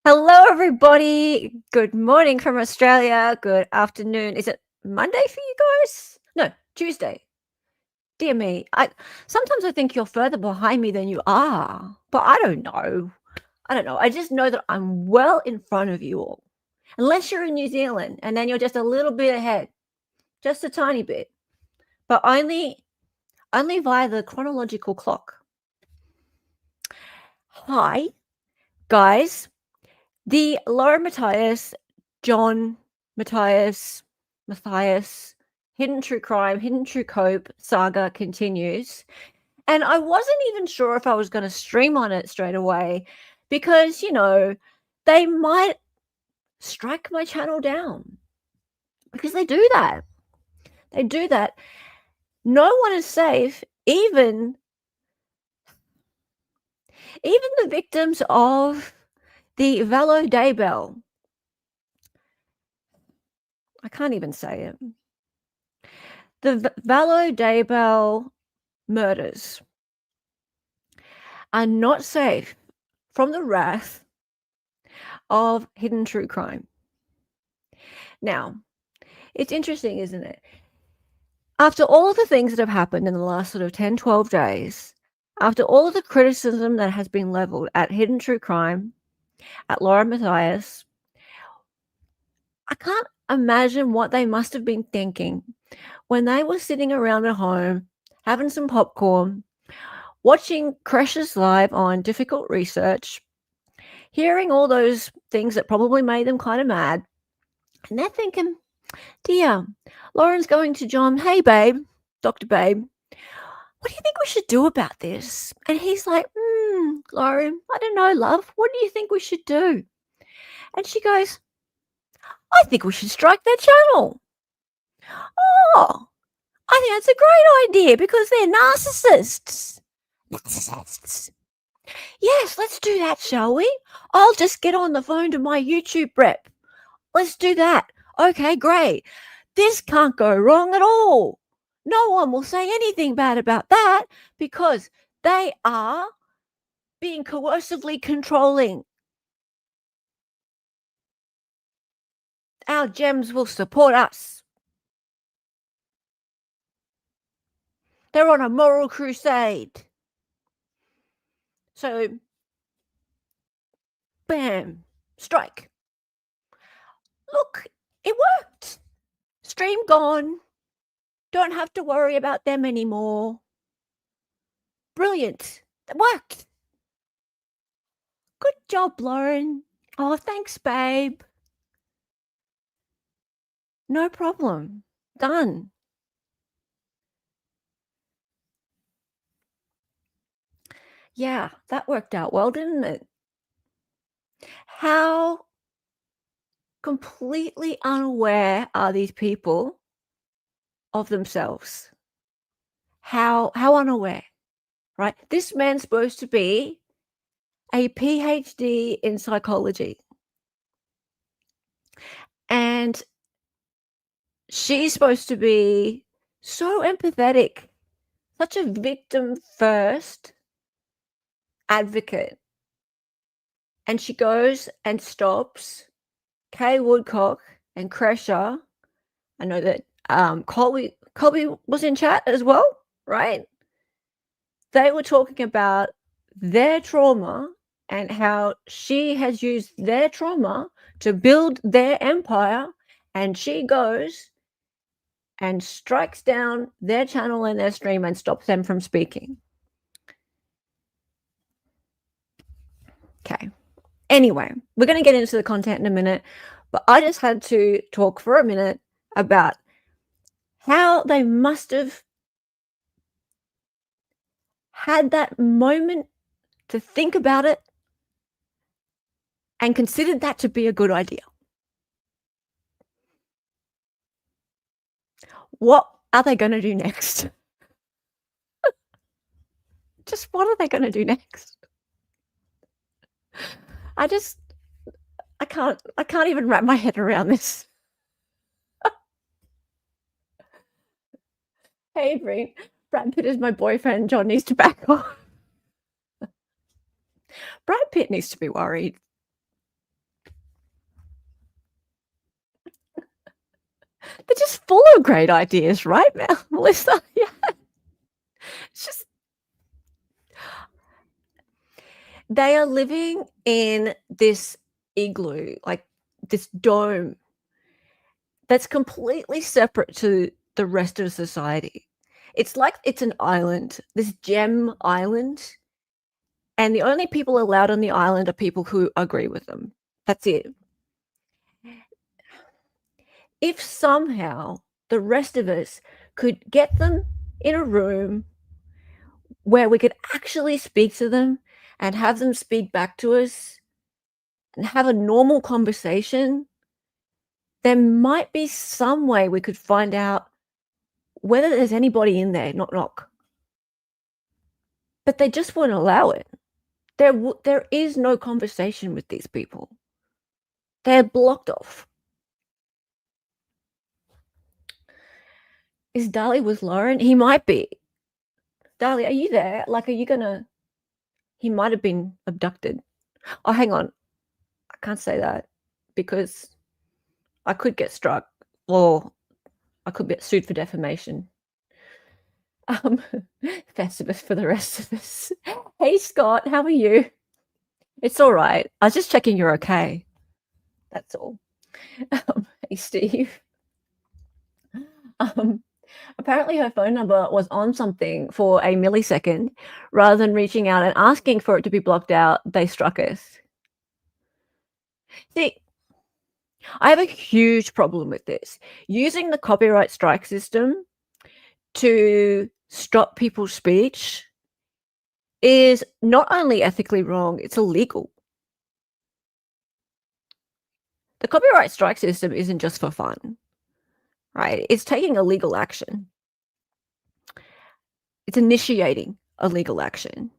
Hello, everybody. Good morning from Australia. Good afternoon. Is it Monday for you guys? No, Tuesday. Dear me. Sometimes I think you're further behind me than you are, but I don't know. I just know that I'm well in front of you all. Unless you're in New Zealand, and then you're just a little bit ahead, just a tiny bit, but only via the chronological clock. Hi, guys. The Laura Matthias, John Matthias, Hidden True Crime, Hidden True Cope saga continues. And I wasn't even sure if I was going to stream on it straight away because, they might strike my channel down because they do that. They do that. No one is safe, even the victims of the Valo Daybell. I can't even say it. The Valo Daybell murders are not safe from the wrath of Hidden True Crime. Now, it's interesting, isn't it? After all of the things that have happened in the last sort of 10, 12 days, after all of the criticism that has been leveled at Hidden True Crime, at Laura Matthias, I can't imagine what they must have been thinking when they were sitting around at home, having some popcorn, watching Crashes live on Difficult Research, hearing all those things that probably made them kind of mad, and they're thinking, dear, Lauren's going to John, hey, babe, Dr. Babe, what do you think we should do about this? And he's like, Lauren, I don't know, love. What do you think we should do? And she goes, I think we should strike their channel. Oh, I think that's a great idea because they're narcissists. Narcissists. Yes, let's do that, shall we? I'll just get on the phone to my YouTube rep. Let's do that. Okay, great. This can't go wrong at all. No one will say anything bad about that because they are being coercively controlling. Our gems will support us. They're on a moral crusade. So, bam, strike. Look, it worked. Stream gone. Don't have to worry about them anymore. Brilliant. It worked. Good job, Lauren. Oh, thanks, babe. No problem. Done. Yeah, that worked out well, didn't it? How completely unaware are these people of themselves? How unaware, right? This man's supposed to be a PhD in psychology. And she's supposed to be so empathetic, such a victim first advocate. And she goes and stops Kay Woodcock and Kresha. I know that Colby was in chat as well, right? They were talking about their trauma and how she has used their trauma to build their empire, and she goes and strikes down their channel and their stream and stops them from speaking. Okay. Anyway, we're going to get into the content in a minute, but I just had to talk for a minute about how they must have had that moment to think about it and considered that to be a good idea. What are they going to do next? Just what are they going to do next? I can't even wrap my head around this. Hey, Bree, Brad Pitt is my boyfriend. John needs to back off. Brad Pitt needs to be worried. They're just full of great ideas, right, Melissa? Yeah. It's just they are living in this igloo, like this dome that's completely separate to the rest of society. It's like it's an island, this gem island, and the only people allowed on the island are people who agree with them. That's it. If somehow the rest of us could get them in a room where we could actually speak to them and have them speak back to us and have a normal conversation, there might be some way we could find out whether there's anybody in there, knock, knock. But they just won't allow it. There is no conversation with these people. They're blocked off. Is Dali with Lauren? He might be. Dali, are you there? Like, are you gonna... He might have been abducted. Oh, hang on. I can't say that because I could get struck or I could get sued for defamation. Festivus for the rest of us. Hey, Scott, how are you? It's all right. I was just checking you're okay. That's all. Hey, Steve. Apparently her phone number was on something for a millisecond. Rather than reaching out and asking for it to be blocked out, they struck us. See, I have a huge problem with this. Using the copyright strike system to stop people's speech is not only ethically wrong, it's illegal. The copyright strike system isn't just for fun, right? It's taking a legal action. It's initiating a legal action.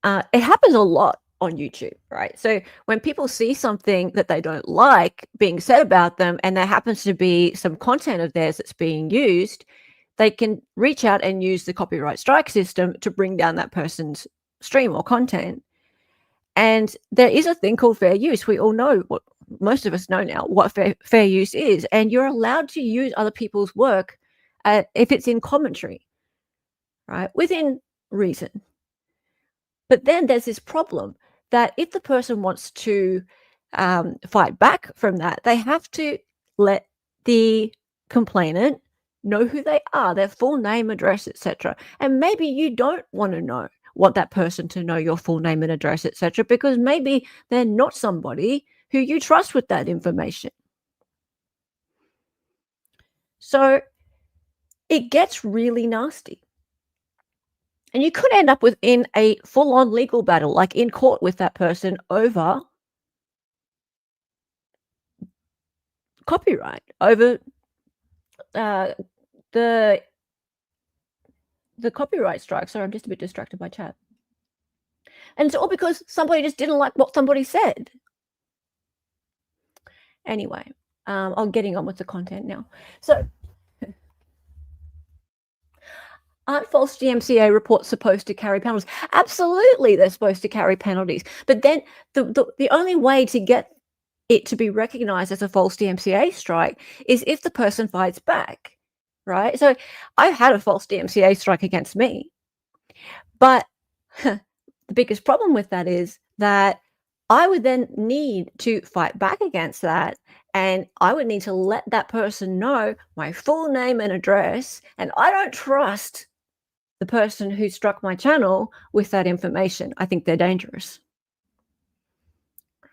It happens a lot on YouTube, right? So when people see something that they don't like being said about them and there happens to be some content of theirs that's being used, they can reach out and use the copyright strike system to bring down that person's stream or content. And there is a thing called fair use. We all know, what most of us know now, what fair use is. And you're allowed to use other people's work if it's in commentary, right? Within reason. But then there's this problem that if the person wants to fight back from that, they have to let the complainant know who they are, their full name, address, etc. And maybe you don't want to want that person to know your full name and address, etc., because maybe they're not somebody who you trust with that information. So it gets really nasty. And you could end up in a full-on legal battle, like in court with that person over copyright, over the copyright strike. Sorry, I'm just a bit distracted by chat. And it's all because somebody just didn't like what somebody said. Anyway, I'm getting on with the content now. So, aren't false DMCA reports supposed to carry penalties? Absolutely, they're supposed to carry penalties. But then the only way to get it to be recognized as a false DMCA strike is if the person fights back, right? So I've had a false DMCA strike against me. But the biggest problem with that is that I would then need to fight back against that. And I would need to let that person know my full name and address. And I don't trust the person who struck my channel with that information. I think they're dangerous.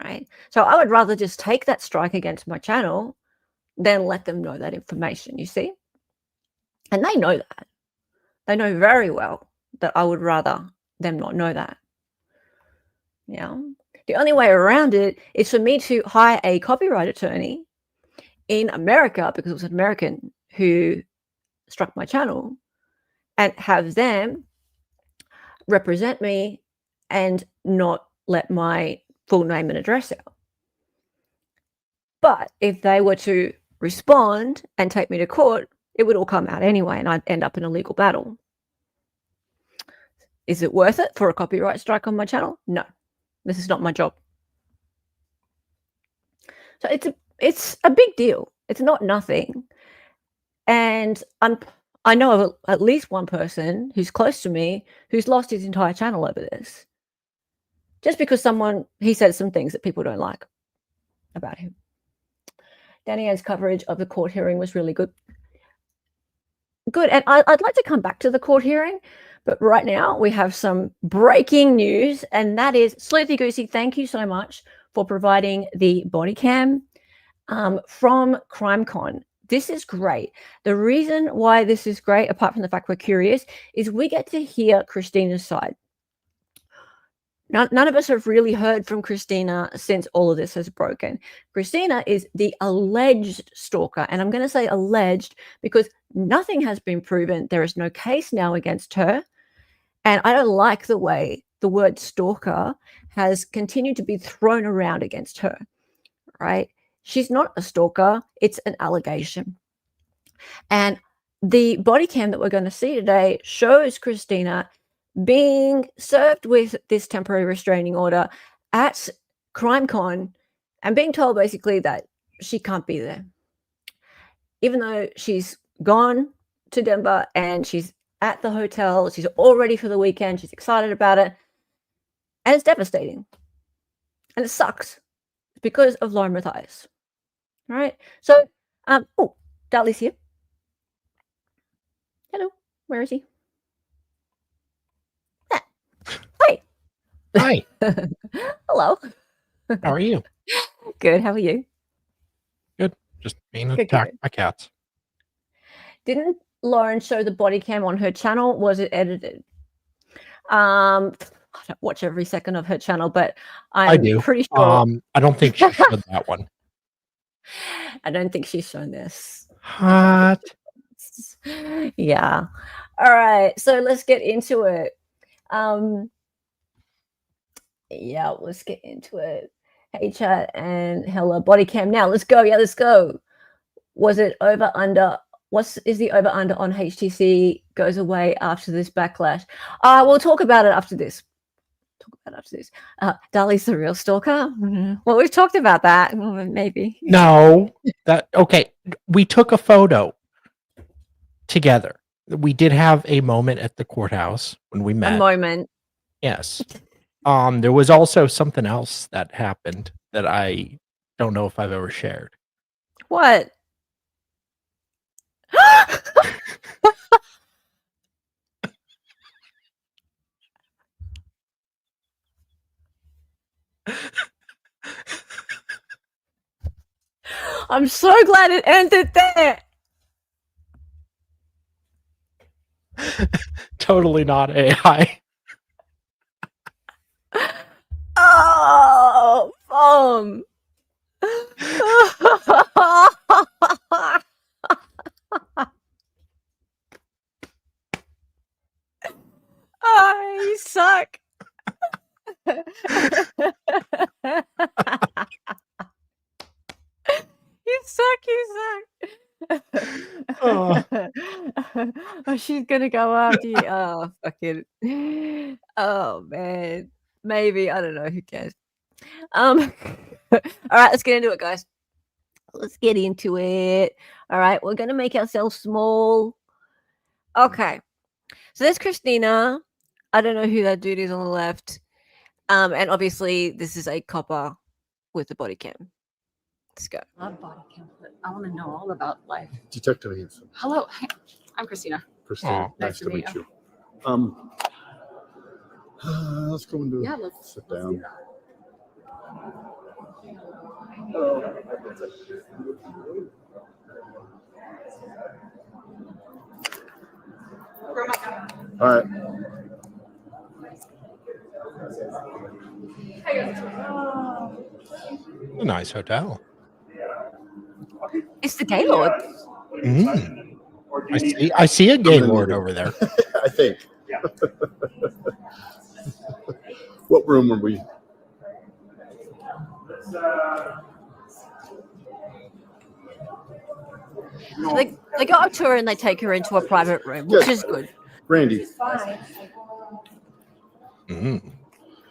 Right? So I would rather just take that strike against my channel than let them know that information, you see? And they know that. They know very well that I would rather them not know that. Yeah. The only way around it is for me to hire a copyright attorney in America, because it was an American who struck my channel, and have them represent me and not let my full name and address out. But if they were to respond and take me to court, it would all come out anyway, and I'd end up in a legal battle. Is it worth it for a copyright strike on my channel? No. This is not my job. So it's a big deal. It's not nothing. And I know of at least one person who's close to me who's lost his entire channel over this. Just because he said some things that people don't like about him. Danny Ann's coverage of the court hearing was really good. Good. And I'd like to come back to the court hearing, but right now we have some breaking news, and that is Sleuthie Goosie, thank you so much for providing the body cam from CrimeCon. This is great. The reason why this is great, apart from the fact we're curious, is we get to hear Christina's side. None of us have really heard from Christina since all of this has broken. Christina is the alleged stalker, and I'm going to say alleged because nothing has been proven. There is no case now against her, and I don't like the way the word stalker has continued to be thrown around against her, right? She's not a stalker. It's an allegation. And the body cam that we're going to see today shows Christina being served with this temporary restraining order at CrimeCon and being told basically that she can't be there. Even though she's gone to Denver and she's at the hotel, she's all ready for the weekend, she's excited about it, and it's devastating. And it sucks because of Lauren Mathias. All right. So, oh, Dali's here. Hello. Where is he? Hey. Hi. Hello. How are you? Good. How are you? Good. Just being attacked by cats. Didn't Lauren show the body cam on her channel? Was it edited? I don't watch every second of her channel, but I do. Pretty sure. I don't think she showed that one. I don't think she's shown this. Hot. Yeah. All right. So let's get into it. Yeah, let's get into it. Hey chat and hello body cam. Now let's go. Yeah, let's go. Was it over under? What is the over under on HTC goes away after this backlash? We'll talk about it after this. Dali's the real stalker. Well, we've talked about that. Maybe. No. Okay. We took a photo together. We did have a moment at the courthouse when we met. A moment. Yes. There was also something else that happened that I don't know if I've ever shared. What? I'm so glad it ended there. Totally not AI. Oh, oh, you suck. You suck. Oh, she's gonna go after you. Oh, fucking. Oh man. Maybe. I don't know. Who cares? All right, let's get into it, guys. Let's get into it. All right, we're gonna make ourselves small. Okay. So there's Christina. I don't know who that dude is on the left. And obviously this is a copper with the body cam. Let's go. I love body cam, but I want to know all about life. Detective Hanson. Hello, I'm Christina. Christina, nice to meet you. Let's go into let's sit down. All right. A nice hotel. It's the Gaylord. I see a Gaylord over there. I think. What room are we? So they go up to her and they take her into a private room, which is good. Randy.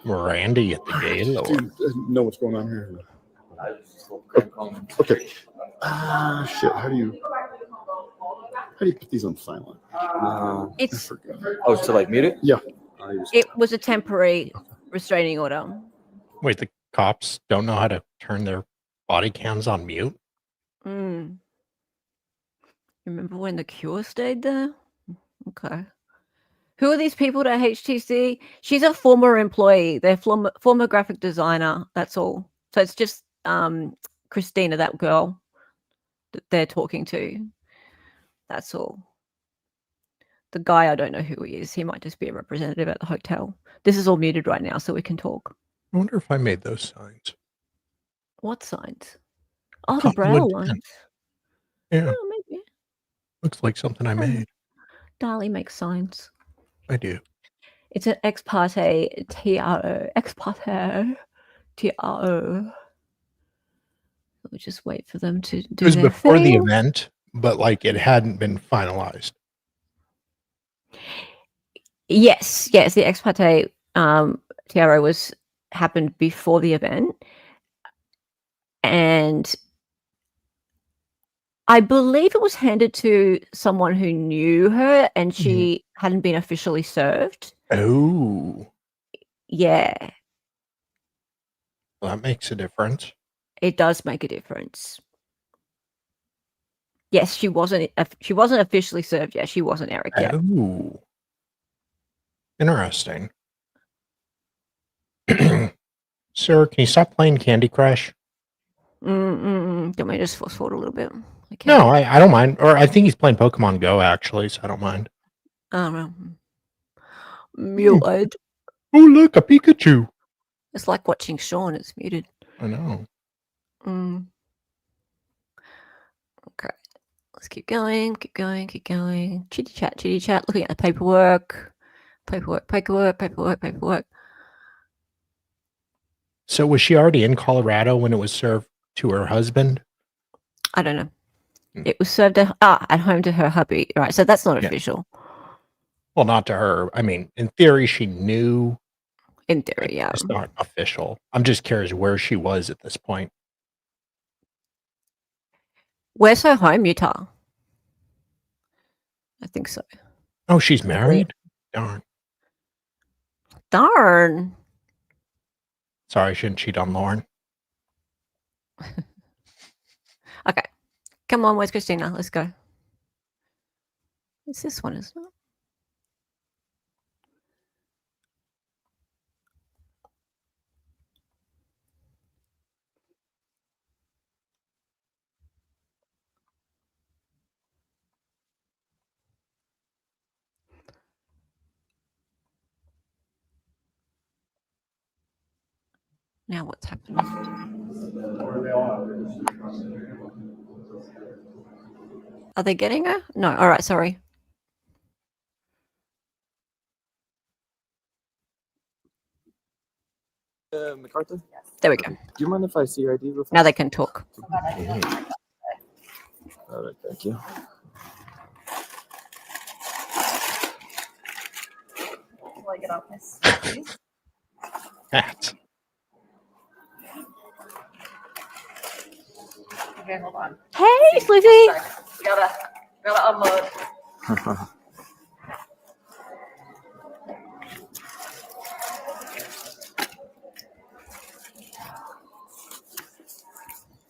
Randy at the Gaylord. Do you know what's going on here? Okay. Shit. How do you put these on silent? I It's forgot. Oh, to like mute it? Yeah. it was a temporary restraining order. Wait, the cops don't know how to turn their body cams on mute? Mm. Remember when the Cure stayed there? Okay. Who are these people at HTC? She's a former employee. They're former graphic designer. That's all. So it's just Christina, that girl that they're talking to. That's all. The guy, I don't know who he is. He might just be a representative at the hotel. This is all muted right now, so we can talk. I wonder if I made those signs. What signs? Oh, the Cottonwood braille 10. ones. Yeah, Oh, maybe. looks like something I made. Dali makes signs. I do. It's an ex parte TRO. Ex parte TRO. We'll just wait for them to do It was their before the thing. event, but like it hadn't been finalized. Yes, the ex parte TRO was happened before the event, and I believe it was handed to someone who knew her, and she hadn't been officially served. Oh, Yeah, well, that makes a difference. it does make a difference. Yes, she wasn't officially served yet. She wasn't Eric yet. Oh, interesting. Sir, can you stop playing Candy Crush? Do you want me to just fast forward a little bit? Okay. No, I don't mind. Or I think he's playing Pokemon Go actually, so I don't mind. I don't know. Muted. Oh, look, a Pikachu. It's like watching Sean. It's muted. I know. Okay. Let's keep going. Chitty chat. Looking at the paperwork. Paperwork. So was she already in Colorado when it was served to her husband? I don't know. It was served at home to her hubby. Right. So that's not Yeah. official. Well, not to her. I mean, in theory, she knew. In theory, yeah. It's not official. I'm just curious where she was at this point. Where's her home? Utah. I think so. Oh, she's married? Darn. Darn. Sorry, I shouldn't cheat on Lauren. Okay. Come on, where's Christina? Let's go. It's this one, isn't it? Now what's happening? Are they getting her? No. All right. Sorry. MacArthur? There we go. Do you mind if I see your ID real fast? Now they can talk. All right, thank you. Will I get off this? That. Okay, hold on. Hey, Sleuthie. Sorry. We gotta unload.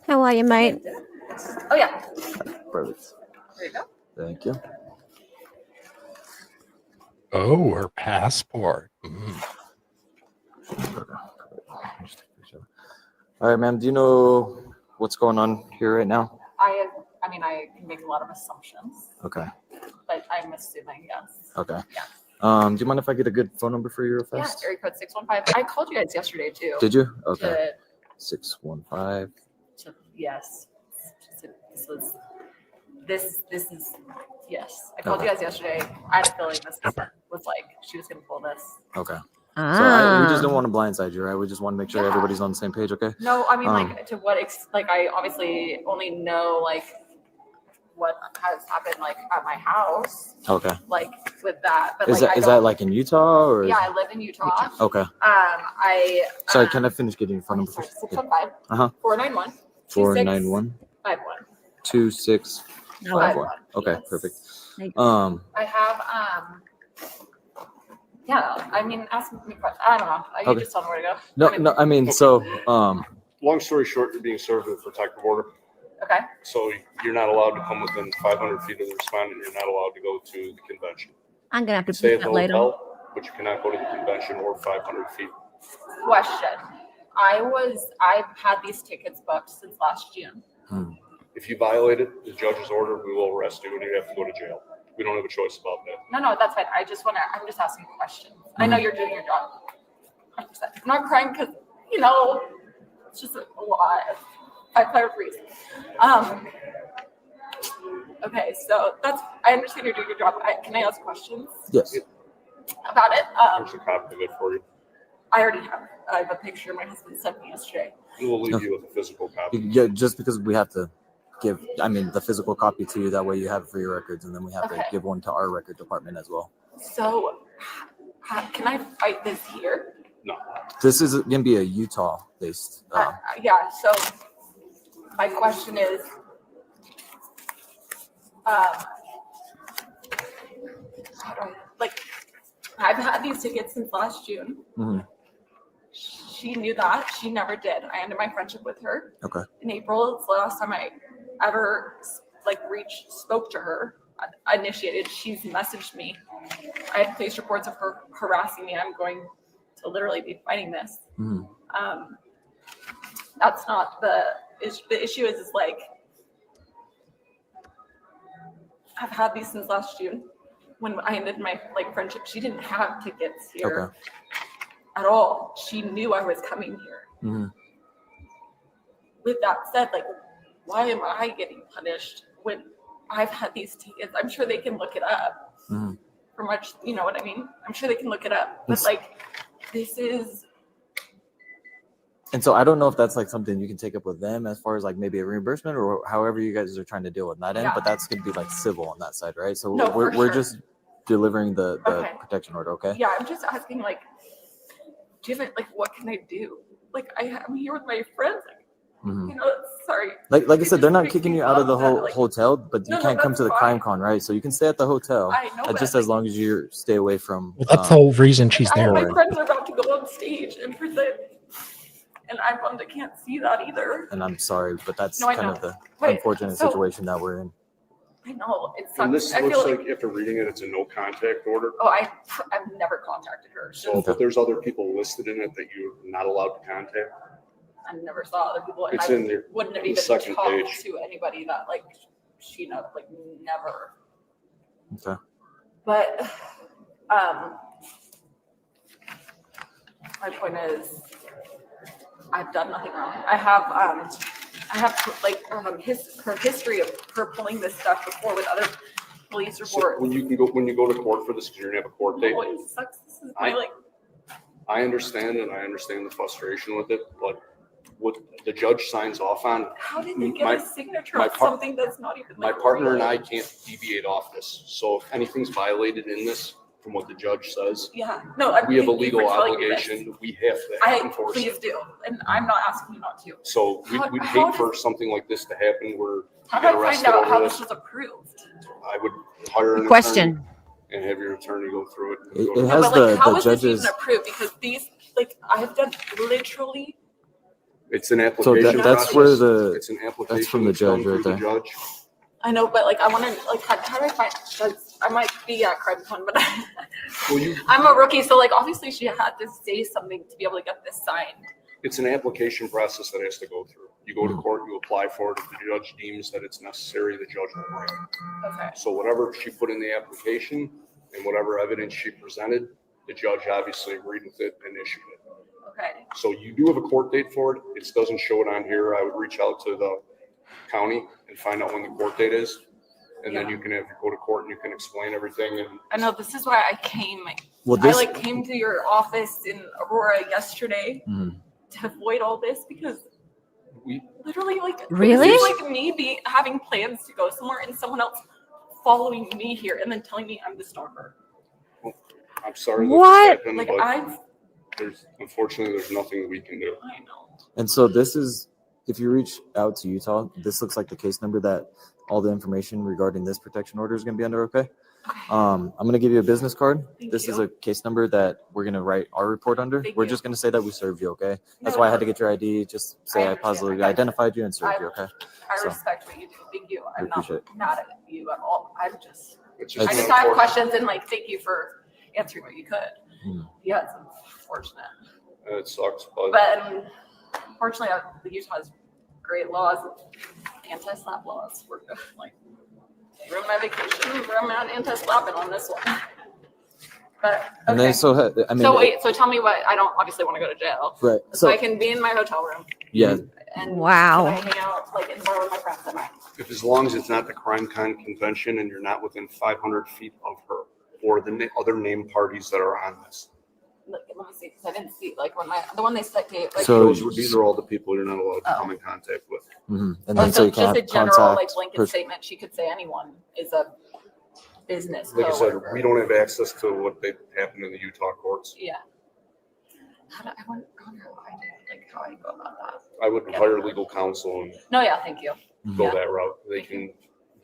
How are you, mate? Oh yeah. Perfect. There you go. Thank you. Oh, her passport. All right, ma'am. Do you know what's going on here right now? I mean, I can make a lot of assumptions, Okay. but I'm assuming yes. Okay. Yeah. Do you mind if I get a good phone number for you real Yeah, fast? area code 615. I called you guys yesterday too. Did you? Okay. To, 615. yes. This is yes. I called you guys yesterday. I had a feeling this was like she was gonna pull this. Okay. Ah. So we just don't want to blindside you, right? We just want to make sure everybody's on the same page, okay? No, I mean like to what like I obviously only know like what has happened like at my house, Okay. like with that. But Is like, that is that like in Utah or? Yeah, I live in Utah. Okay. Sorry, can I finish getting your phone number? 615 Uh-huh. 491 491 51. 2651. Okay, Yes. perfect. I have yeah, I mean, ask me questions. I don't know. You Okay. just tell me where to go. No, I mean, so Long story short, you're being served with a protective order. Okay. So you're not allowed to come within 500 feet of the respondent. You're not allowed to go to the convention. I'm gonna have to Stay put at the that later. hotel, but you cannot go to the convention or 500 feet. Question. I've had these tickets booked since last June. If you violated the judge's order, we will arrest you and you have to go to jail. We don't have a choice about that. No, that's fine. I'm just asking questions. I know you're doing your job. I'm not crying because, it's just a lot. I clear reason. Okay, so I understand you're doing your job. Can I ask questions? yes. About it? There's a copy of it for you. I already have. I have a picture my husband sent me yesterday. We'll leave you with a physical copy. Yeah, just because we have to give, the physical copy to you. That way you have it for your records, and then we have to give one to our record department as well. So, can I fight this here? No. This is going to be a Utah-based. Yeah. So, my question is, I've had these tickets since last June. Mm-hmm. She knew that. She never did. I ended my friendship with her. Okay. In April, it's the last time I ever spoke to her. Initiated. She's messaged me. I had police reports of her harassing me. I'm going to literally be fighting this. Mm-hmm. That's not the issue. The issue is I've had these since last June. When I ended my friendship, she didn't have tickets here at all. She knew I was coming here. Mm-hmm. With that said, why am I getting punished when I've had these tickets? I'm sure they can look it up. Mm-hmm. For much, you know what I mean? I'm sure they can look it up. But this is. And so I don't know if that's something you can take up with them as far as maybe a reimbursement or however you guys are trying to deal with that end, but that's going to be civil on that side, right? So we're just delivering the protection order, okay? Yeah, I'm just asking do you have what can I do? I'm here with my friends. Mm-hmm. Sorry. Like I said, they're not kicking you out of the hotel, but you can't come to the CrimeCon, right? So you can stay at the hotel. I know just as long as you stay away from. Well, that's the whole reason she's there. My friends are about to go on stage and present. And I'm one that can't see that either. And I'm sorry, but that's kind of the unfortunate situation that we're in. I know. It sucks. And this looks like after reading it, it's a no contact order. Oh, I've never contacted her. So if there's other people listed in it that you're not allowed to contact. I never saw other people. And It's I in there. wouldn't have even Second talked page. to anybody that she knows, never. Okay. But my point is, I've done nothing wrong. I have her history of her pulling this stuff before with other police reports. So when you go to court for this, because you're gonna have a court date. Oh, it sucks. This is my I understand and I understand the frustration with it, but what the judge signs off on. How did they get a signature on something that's not even my partner and I can't deviate off this. So if anything's violated in this, from what the judge says, we have a legal obligation. We have to enforce please it. do, and I'm not asking you not to. So we'd hate for something like this to happen where how do I find out how this was approved? I would hire an Question. attorney and have your attorney go through it. It has how the is judges. this even approved? Because these, I've done literally. It's an application. That's where it's an application. That's from the judge right there. Judge. I know, but I want to how do I find? I might be at CrimeCon, but I'm a rookie, so obviously she had to say something to be able to get this signed. It's an application process that has to go through. You go to court, you apply for it. If the judge deems that it's necessary, the judge will grant it. Okay. So whatever she put in the application and whatever evidence she presented, the judge obviously agreed with it and issued it. Okay. So you do have a court date for it. It doesn't show it on here. I would reach out to the county and find out when the court date is. And then you can go to court and you can explain everything. And I know this is why I came. I came to your office in Aurora yesterday to avoid all this because Literally, like Really? it's like me having plans to go somewhere and someone else following me here and then telling me I'm the stalker. Well, I'm sorry. What? That happened, but unfortunately there's nothing that we can do. I know. And so this is, if you reach out to Utah, this looks like the case number that all the information regarding this protection order is going to be under. Okay. I'm going to give you a business card. This is a case number that we're going to write our report under. We're just going to say that we served you. Okay. That's why I had to get your ID. Just say I positively identified you and served you. Okay. I respect what you do. Thank you. I'm not mad at you at all. I just have questions and like thank you for answering what you could. Yeah, it's unfortunate. It sucks, but unfortunately, Utah has great laws, anti-slap laws. We're good. Like, ruin my vacation. I'm not anti-slapping on this one. But okay. And then so tell me what. I don't obviously want to go to jail. Right. So I can be in my hotel room. Yeah. And wow. I hang out like in the bar with my friends at night. If as long as it's not the CrimeCon convention and you're not within 500 feet of her or the other named parties that are on this. Let me see, because I didn't see like when the one they set date. Like, so these are all the people you're not allowed to come in contact with. Mm-hmm. And then so you just can't a general contact like blanket statement. She could say anyone is a business. Like I said, we don't have access to what happened in the Utah courts. Yeah. I wonder how I go about that. I would hire legal counsel and thank you. Go that route. They can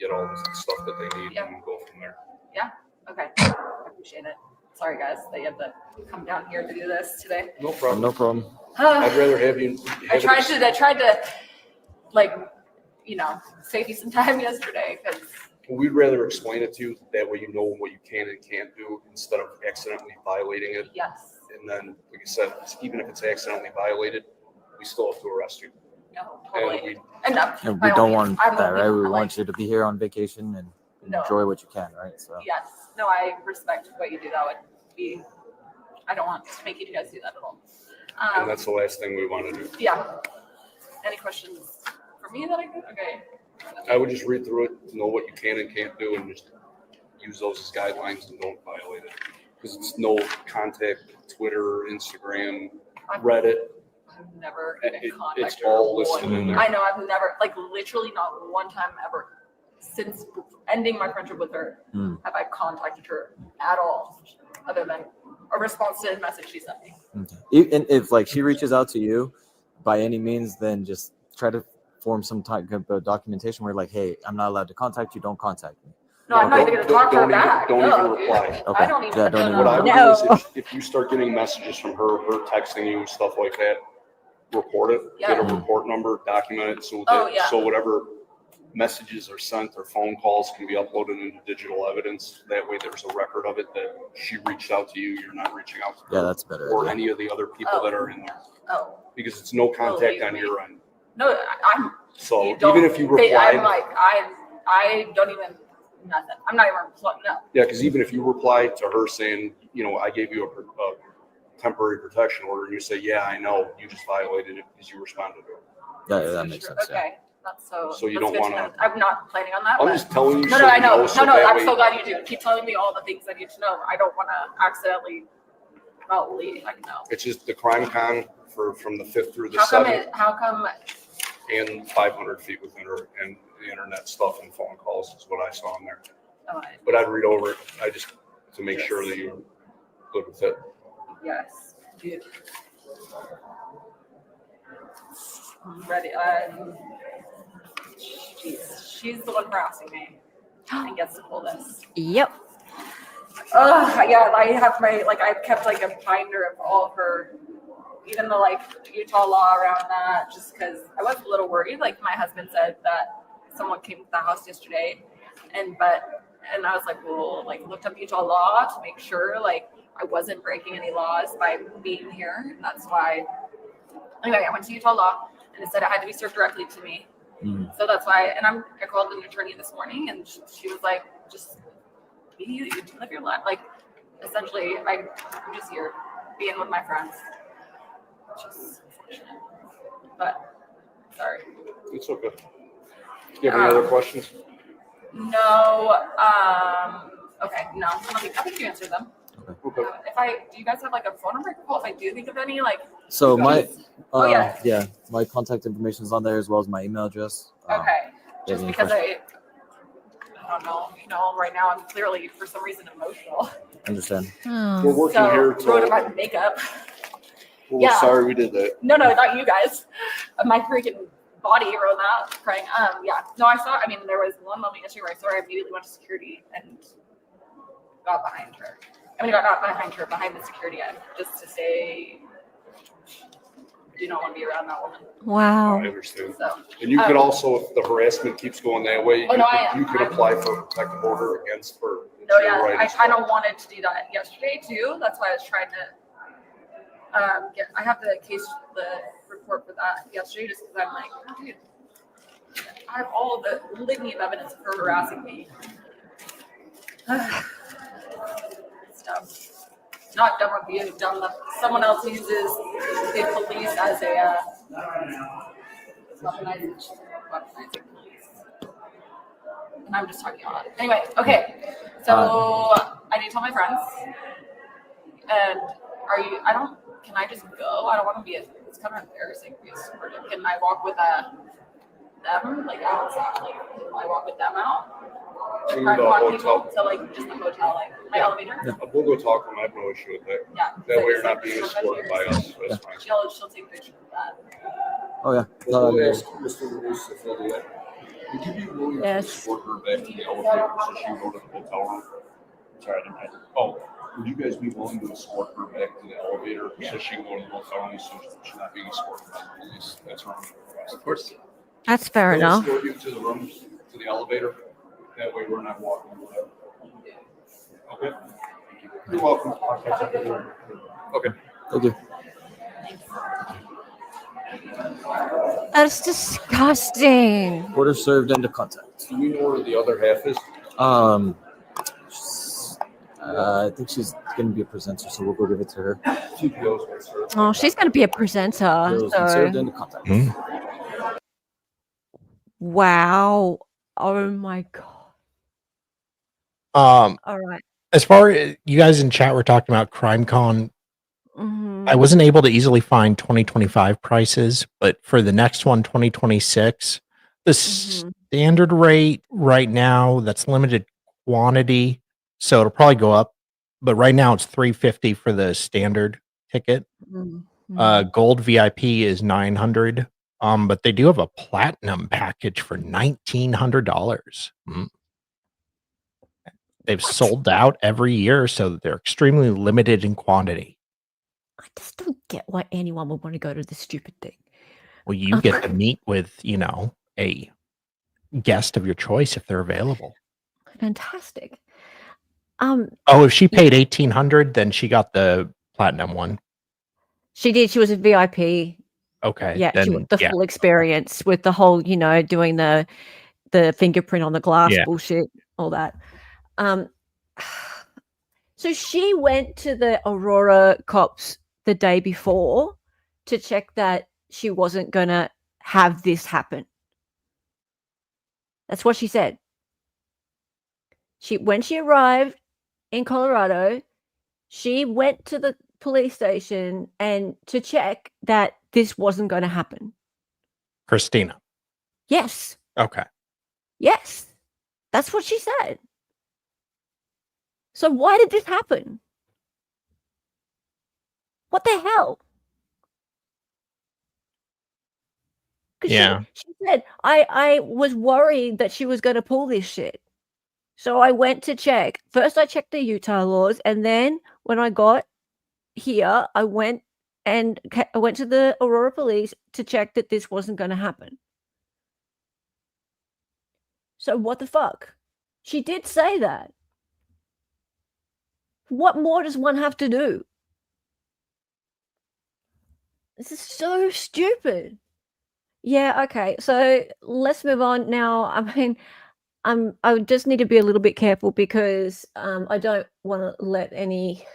get all the stuff that they need and go from there. Yeah. Okay. I appreciate it. Sorry, guys, that you have to come down here to do this today. No problem. No problem. I'd rather have you. I tried to, like, save you some time yesterday because. We'd rather explain it to you. That way you know what you can and can't do instead of accidentally violating it. Yes. And then, like I said, even if it's accidentally violated, we still have to arrest you. No, totally. And we don't want that, right? We want you to be here on vacation and enjoy what you can, right? So. Yes. No, I respect what you do. That would be. I don't want to make you guys do that at all. And that's the last thing we want to do. Yeah. Any questions for me that I could? Okay. I would just read through it, know what you can and can't do, and just use those as guidelines and don't violate it. Because it's no contact, Twitter, Instagram, Reddit. I've never been contacted. It's all listed in there. I know. I've never, literally not one time ever since ending my friendship with her have I contacted her at all, other than a response to a message she sent me. Okay. And if she reaches out to you by any means, then just try to form some type of documentation where hey, I'm not allowed to contact you. Don't contact me. No, I'm not even going to talk to her back. Don't even reply. Okay. I don't even. What I would do is if you start getting messages from her texting you, stuff like that, report it. Yeah. Get a report number, document it so whatever messages are sent or phone calls can be uploaded into digital evidence. That way there's a record of it that she reached out to you, you're not reaching out to her. Yeah, that's better. Or any of the other people that are in there. Oh. Because it's no contact on your end. No, I'm. So even if you reply, I'm I don't even, nothing. I'm not even, no. Yeah, because even if you reply to her saying, I gave you a temporary protection order, and you say, yeah, I know, you just violated it because you responded to it. Yeah, that makes sense. Okay. Yeah. That's so you don't want to. I'm not planning on that. I'm just telling you. No, I know. No, I'm so glad you do. Keep telling me all the things I need to know. I don't want to accidentally leave. I know. It's just the CrimeCon from the 5th through the 7th. How come? And 500 feet within her and the internet stuff and phone calls is what I saw in there. But I'd read over it. I just to make sure that you're good with it. Yes, dude. I'm ready. She's the one harassing me and gets to pull this. Yep. Yeah, I have I've kept a binder of all of her, even the Utah law around that, just because I was a little worried. My husband said that someone came to the house yesterday, and I was looked up Utah law to make sure I wasn't breaking any laws by being here, and that's why. Anyway, I went to Utah law, and it said it had to be served directly to me. So that's why, and I called an attorney this morning, and she was like, just be you, live your life. Essentially, I'm just here being with my friends. Which is unfortunate. But, sorry. It's okay. Do you have any other questions? No. Okay, no. I think you answered them. Okay. Do you guys have like a phone number I can call if I do think of any? Like, So my, yeah. yeah, my contact information is on there as well as my email address. Okay. you have Just any because questions? I don't know. You know, right now I'm clearly for some reason emotional. Understand. We're Oh, working here. Ruined my makeup. We're sorry we did that. No, not you guys. My freaking body wrote that crying. Yeah. No, I mean, there was one moment yesterday where I saw her. I immediately went to security and got behind her. I mean, not behind her, behind the security end, just to say, do not want to be around that woman. wow. I understand. So, And you could also, if the harassment keeps going that way, you could apply for a protective order against her. No, yeah, I kind of wanted to do that yesterday too. That's why I was trying to I have the report for that yesterday, just because I'm like, dude, I have all of the litany of evidence of her harassing me. Stuff. Not dumb with you, dumb that someone else uses the police as a weaponizing police. And I'm just talking about it. Anyway, okay. So I need to tell my friends. And can I just go? I don't want to be it's kind of embarrassing. Can I walk with them? Like outside? Like, can I walk with them out? To the hotel. So like just the hotel, like my elevator? Yeah. We'll go talk to them. I have no issue with that. Yeah. That way you're not being escorted by us. That's fine. She'll take pictures of that. Oh yeah. We'll ask Mr. Bruce if he'll do that. Would you be willing to escort her back to the elevator so she can go to the hotel room? Sorry, I didn't have. Oh, would you guys be willing to escort her back to the elevator so she can go to the hotel room so she's not being escorted by the police? That's wrong. Of course. That's fair We'll enough. escort you to the room, to the elevator. That way we're not walking away. Okay? You're welcome. Okay. Thank you. That's disgusting. Order served and to contact. Do we know where the other half is? I think she's going to be a presenter, so we'll go give it to her. Oh, she's going to be a presenter. Order's been served So. and to contact. Wow. Oh my God. All right. As far as you guys in chat were talking about CrimeCon, I wasn't able to easily find 2025 prices, but for the next one, 2026, the standard rate right now, that's limited quantity, so it'll probably go up. But right now it's $350 for the standard ticket. Gold VIP is $900. But they do have a platinum package for $1,900. They've sold out every year, so they're extremely limited in quantity. I just don't get why anyone would want to go to this stupid thing. Well, you get to meet with, a guest of your choice if they're available. Fantastic. If she paid $1,800, then she got the platinum one. She did. She was a VIP. Okay. Yeah, she got the full experience with the whole, doing the fingerprint on the glass bullshit, all that. So she went to the Aurora cops the day before to check that she wasn't going to have this happen. That's what she said. When she arrived in Colorado, she went to the police station and to check that this wasn't going to happen. Christina. Yes. Okay. Yes. That's what she said. So why did this happen? What the hell? Yeah. She said, I was worried that she was going to pull this shit. So I went to check. First, I checked the Utah laws. And then when I got here, I went to the Aurora police to check that this wasn't going to happen. So what the fuck? She did say that. What more does one have to do? This is so stupid. Yeah, okay. So let's move on now. I mean, I just need to be a little bit careful because I don't want to let any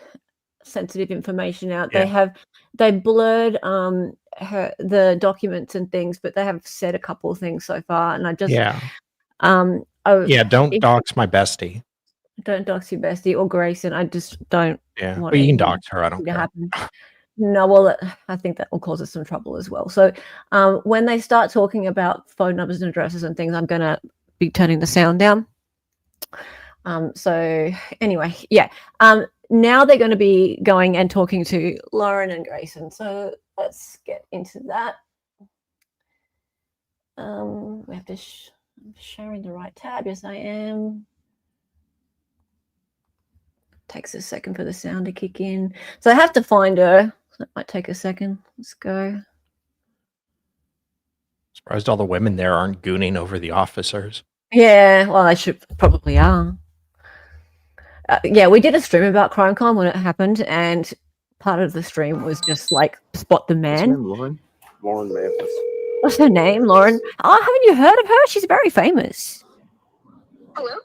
sensitive information out. Yeah. They blurred the documents and things, but they have said a couple of things so far, and I just don't dox my bestie. Don't dox your bestie or Grayson. I just don't Yeah, want but you can anything dox her. I don't to care. happen. No, well, I think that will cause us some trouble as well. So when they start talking about phone numbers and addresses and things, I'm going to be turning the sound down. So anyway, yeah. Now they're going to be going and talking to Lauren and Grayson. So let's get into that. We have to I'm sharing the right tab. Yes, I am. Takes a second for the sound to kick in. So I have to find her. That might take a second. Let's go. Surprised all the women there aren't gooning over the officers. Yeah, well, they should probably are. Yeah, we did a stream about CrimeCon when it happened, and part of the stream was just like spot the man. What's her name, Lauren? Lauren Mathis. What's her name, Lauren? Oh, haven't you heard of her? She's very famous. Hello?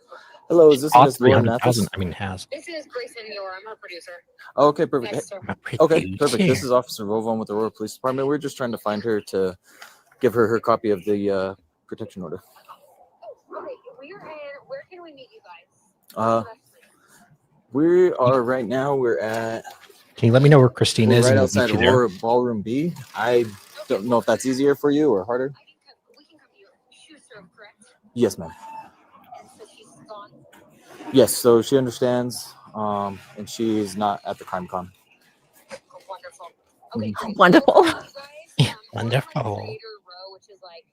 Hello, is this Miss Lauren 300,000. Mathis? I mean, has. This is Grayson Yor. I'm her producer. Oh, okay, perfect. Yes, sir. Okay, perfect. This is Officer Vovon with the Aurora Police Department. We're just trying to find her to give her copy of the protection order. Okay, we are in. Where can we meet you guys? We are right now. We're at. Can you let me know where Christina is? Right and we'll outside meet you there? Aurora Ballroom B. I don't know if that's easier for you or harder. We can come to you. Schuster, correct? Yes, ma'am. And so she's gone. Yes, so she understands, and she's not at the CrimeCon. Oh, wonderful. Okay, great. Wonderful. So you guys, Yeah, we're on wonderful. Trader Row, which is like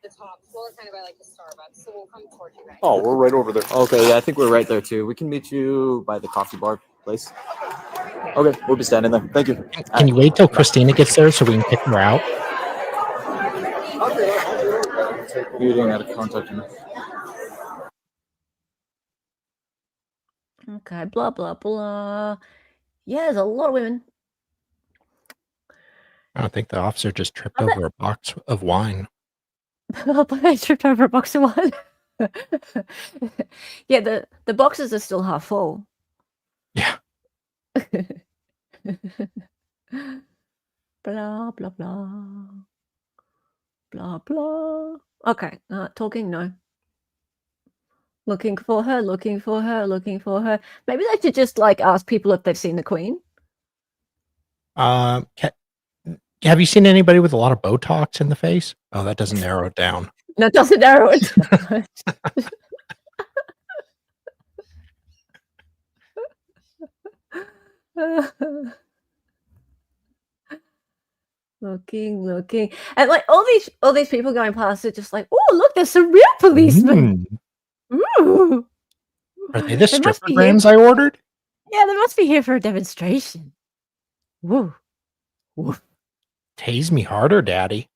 the top floor, kind of by like the Starbucks. So we'll come towards you guys. Oh, we're right over there. Okay, yeah, I think we're right there too. We can meet you by the coffee bar place. Okay, we'll be standing there. Thank you. Can you wait till Christina gets there so we can pick her out? You didn't have to contact me. Okay, blah, blah, blah. Yeah, there's a lot of women. I don't think the officer just tripped over a box of wine. I tripped over a box of wine. Yeah, the boxes are still half full. Yeah. Blah, blah, blah. Blah, blah. Okay, talking, no. Looking for her, looking for her, looking for her. Maybe they should just like ask people if they've seen the Queen. Have you seen anybody with a lot of Botox in the face? Oh, that doesn't narrow it down. That doesn't narrow it down. Looking, and like all these people going past are just like, oh, look, there's some real policemen. Ooh. Are they the They must be stripograms I ordered? Yeah, they must be here for a demonstration. Woo. Woo. Tase me harder, Daddy.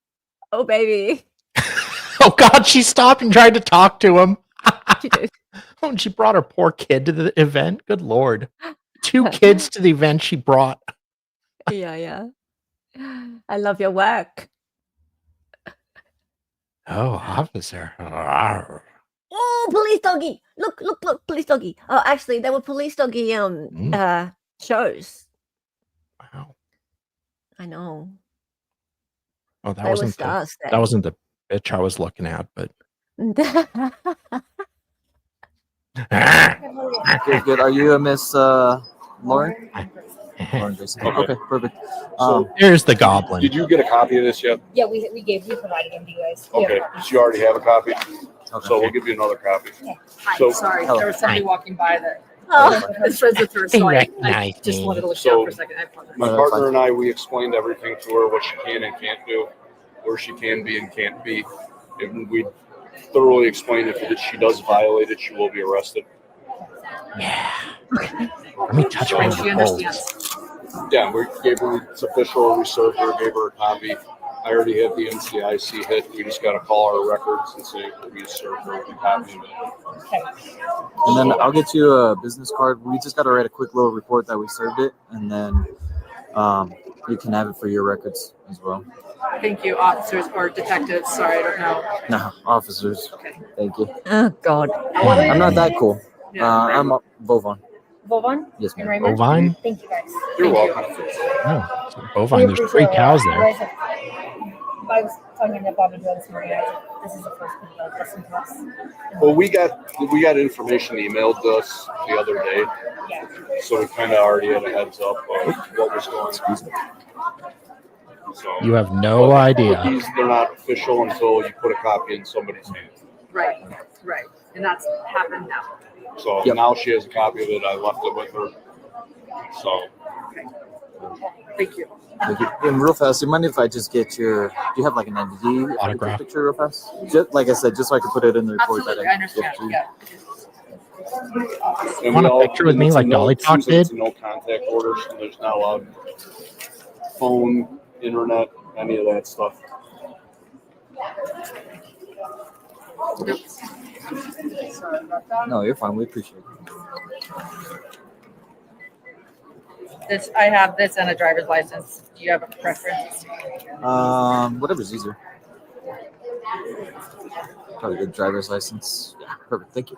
Oh, baby. Oh, God, she stopped and tried to talk to him. She did. Oh, and she brought her poor kid to the event. Good Lord. 2 kids to the event she brought. Yeah. I love your work. Oh, officer. Oh, police doggy. Look, police doggy. Oh, actually, there were police doggy shows. Wow. I know. Oh, They were stars. that wasn't the bitch I was looking at, but Good. Are you a Miss Lauren? Lauren Grayson. Okay, perfect. Here's the goblin. Did you get a copy of this yet? Yeah, we provided them to you guys. Okay, Yeah. so you already have a copy? Okay. So we'll give you another copy. Hi, So- sorry. Hello. There was somebody walking by that Oh. is friends with her, They so I recognize just me. wanted to look So- down for a second. I apologize. My No, that's partner fine. and I, we explained everything to her, what she can and can't do, where she can be and can't be. And we thoroughly explained if she does violate it, she will be arrested. Yeah. Let me touch Right, my she balls. understands. Yeah, we gave her, it's official, we served her, gave her a copy. I already have the NCIC hit. We just got to call our records and say we served her with a copy of it. Okay. And then I'll get you a business card. We just got to write a quick little report that we served it, and then you can have it for your records as well. Thank you, officers or detectives. Sorry, I don't know. No, officers. Okay. Thank you. Oh, God. I'm not that cool. Yeah. I'm Vovon. Vovon? Yes, And ma'am. Raymond? Bovine? Thank you, guys. You're Thank welcome. you. Oh, so bovine. There's 3 cows there. I was calling in about video this morning. This is the first video. Listen to us. Well, we got information emailed to us the other day, Yeah. so we kind of already had a heads up of what was going on. So, You have no idea. They're not official until you put a copy in somebody's hand. Right, right. And that's happened now. So now she has a copy of it. I left it with her. So. Thank you. Thank you. And real fast, do you mind if I just get your? Do you have like an ID Autograph picture real fast? Just like I said, just so I can put it in the report. Absolutely, that I understand. Yeah. And want a picture with me like Dolly Talk did? It's a no contact order, so there's not allowed phone, internet, any of that stuff. No, you're fine. We appreciate it. I have this and a driver's license. Do you have a preference? Whatever's easier. Probably the driver's license. Yeah, perfect. Thank you.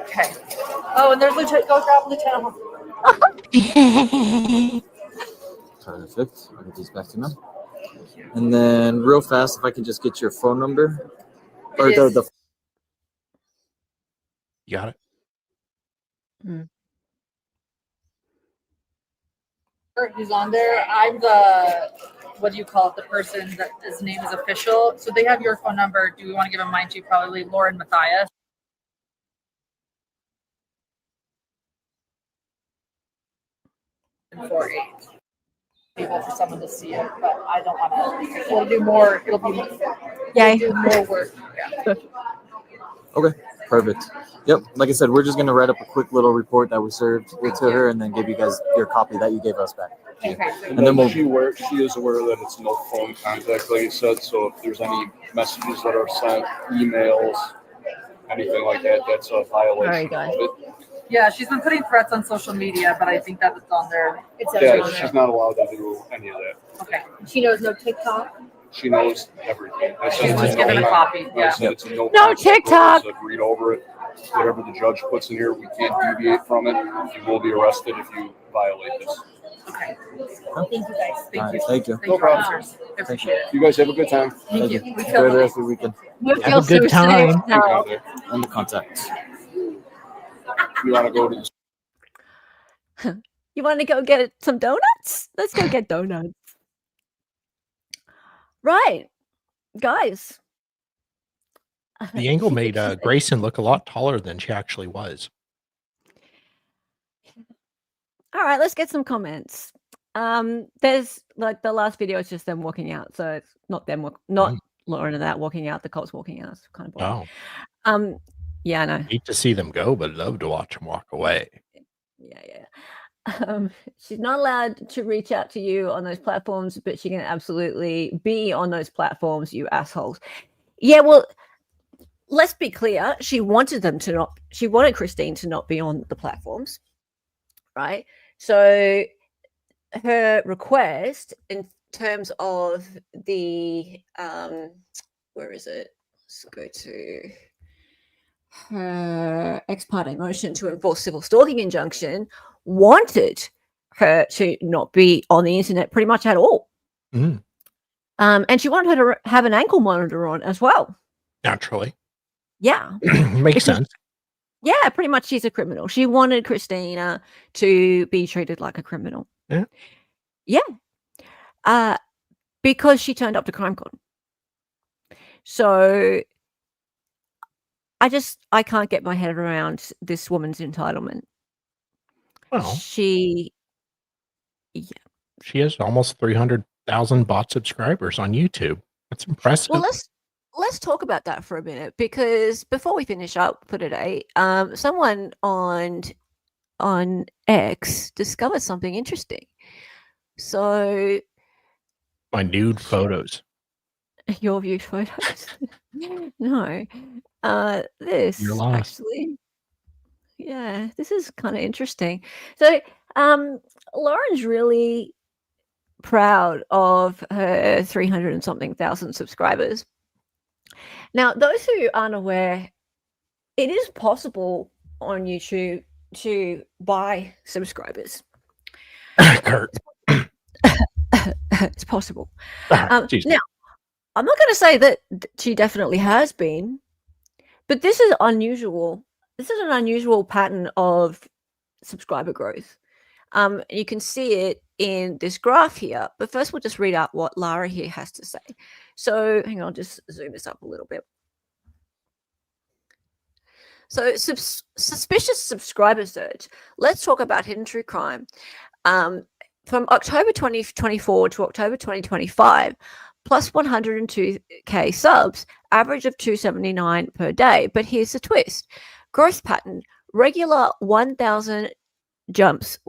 Okay. Oh, and there's Lieutenant. Go grab Lieutenant. Perfect. I'll get these back to you now. And then, real fast, if I can just get your phone number, or the. You got it. Who's on there? I'm the, what do you call it? The person that his name is official. So they have your phone number. Do we want to give them mine too? Probably Lauren Matthias. And 48. People for someone to see it, but I don't want to. We'll do more. It'll be. Yay. Do more work. Yeah. Okay, perfect. Yep, like I said, we're just gonna write up a quick little report that we served it to her, and then give you guys your copy that you gave us back. Okay. And then she is aware that it's no phone contact, like you said. So if there's any messages that are sent, emails, anything like that, that's a violation of it. Yeah, she's been putting threats on social media, but I think that it's on there. Yeah, she's not allowed to do any of that. Okay. She knows no TikTok. She knows everything. I said She's it's just given a copy. I Yeah. said it's a no No contact TikTok. order. I said read over it. Whatever the judge puts in here, we can't deviate from it. You will be arrested if you violate this. Okay. Thank you guys. Thank you. Thank you. Thank No you, problem. officers. I appreciate it. You guys have a good time. Thank you. We Enjoy feel the rest of the weekend We Have feel a good so safe time. now. and the contact. You want to go to the You want to go get some donuts? Let's go get donuts. Right, guys. The angle made Grayson look a lot taller than she actually was. All right, let's get some comments. There's like the last video is just them walking out, so it's not them, not Lauren and that walking out. The cops walking out. It's kind of boring. Oh, yeah, I know. hate to see them go, but love to watch them walk away. Yeah. She's not allowed to reach out to you on those platforms, but she can absolutely be on those platforms, you assholes. Yeah, well, let's be clear. She wanted Christine to not be on the platforms, right? So her request in terms of the where is it? Let's go to her ex parte motion to enforce civil stalking injunction wanted her to not be on the internet pretty much at all. And she wanted her to have an ankle monitor on as well. Naturally. Yeah. Makes sense. Yeah, pretty much she's a criminal. She wanted Christina to be treated like a criminal. Yeah. Because she turned up to CrimeCon. So I can't get my head around this woman's entitlement. Well, she has almost 300,000 bot subscribers on YouTube. That's impressive. Well, let's talk about that for a minute, because before we finish up for today, someone on X discovered something interesting. So my nude photos. Your viewed photos? No. This You're lost. actually. Yeah, this is kind of interesting. So Lauren's really proud of her 300 and something thousand subscribers. Now, those who aren't aware, it is possible on YouTube to buy subscribers. Kurt. It's possible. Jeez. Now, I'm not going to say that she definitely has been, but this is unusual. This is an unusual pattern of subscriber growth. You can see it in this graph here, but first we'll just read out what Lara here has to say. So hang on, just zoom this up a little bit. So suspicious subscriber surge. Let's talk about hidden true crime. From October 2024 to October 2025, plus 102k subs, average of 279 per day. But here's the twist. Growth pattern, regular 1,000 jumps,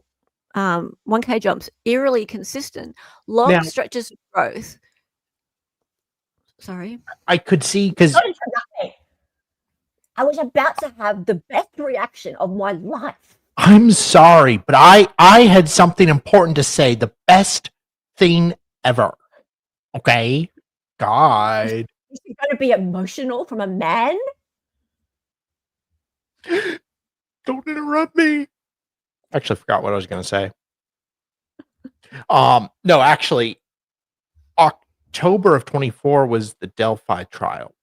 1k jumps, eerily consistent, long stretches of growth. Sorry. I could see because I was about to have the best reaction of my life. I'm sorry, but I had something important to say. The best thing ever. Okay? God. Is it going to be emotional from a man? Don't interrupt me. Actually, forgot what I was going to say. No, actually, October of 24 was the Delphi trial.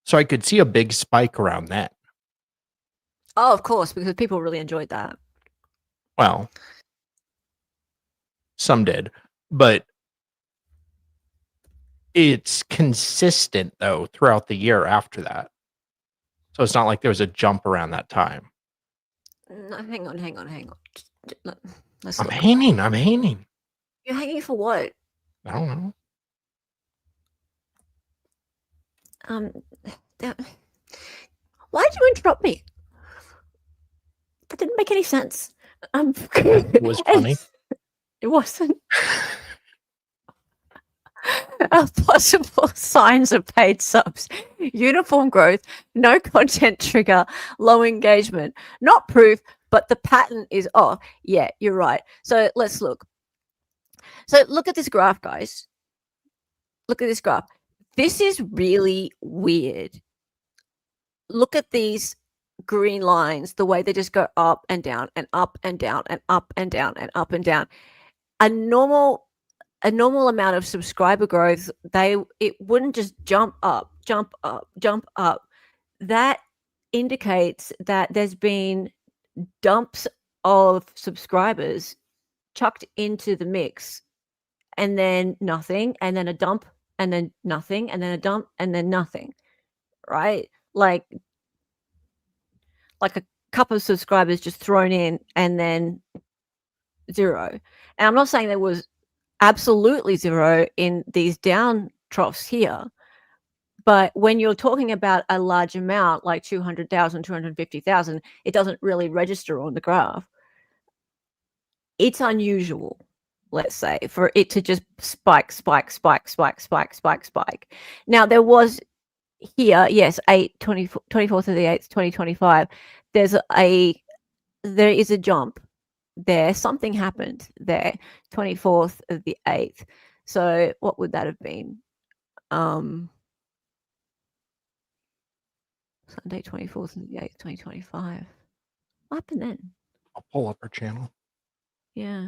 So I could see a big spike around that. Oh, of course, because people really enjoyed that. Well, some did, but it's consistent though throughout the year after that. So it's not like there was a jump around that time. No, hang on. I'm hanging. You're hanging for what? I don't know. Why did you interrupt me? That didn't make any sense. It was funny. It wasn't. Possible signs of paid subs: uniform growth, no content trigger, low engagement. Not proof, but the pattern is off. Yeah, you're right. So let's look. So look at this graph, guys. Look at this graph. This is really weird. Look at these green lines, the way they just go up and down and up and down and up and down and up and down. A normal amount of subscriber growth, it wouldn't just jump up. That indicates that there's been dumps of subscribers chucked into the mix, and then nothing, and then a dump, and then nothing, and then a dump, and then nothing, right? Like a couple of subscribers just thrown in and then zero. And I'm not saying there was absolutely zero in these down troughs here, but when you're talking about a large amount like 200,000, 250,000, it doesn't really register on the graph. It's unusual, let's say, for it to just spike. Now, there was here, yes, 24th of the 8th, 2025, there is a jump there. Something happened there, 24th of the 8th. So what would that have been? Sunday, 24th of the 8th, 2025. What happened then? I'll pull up our channel. Yeah.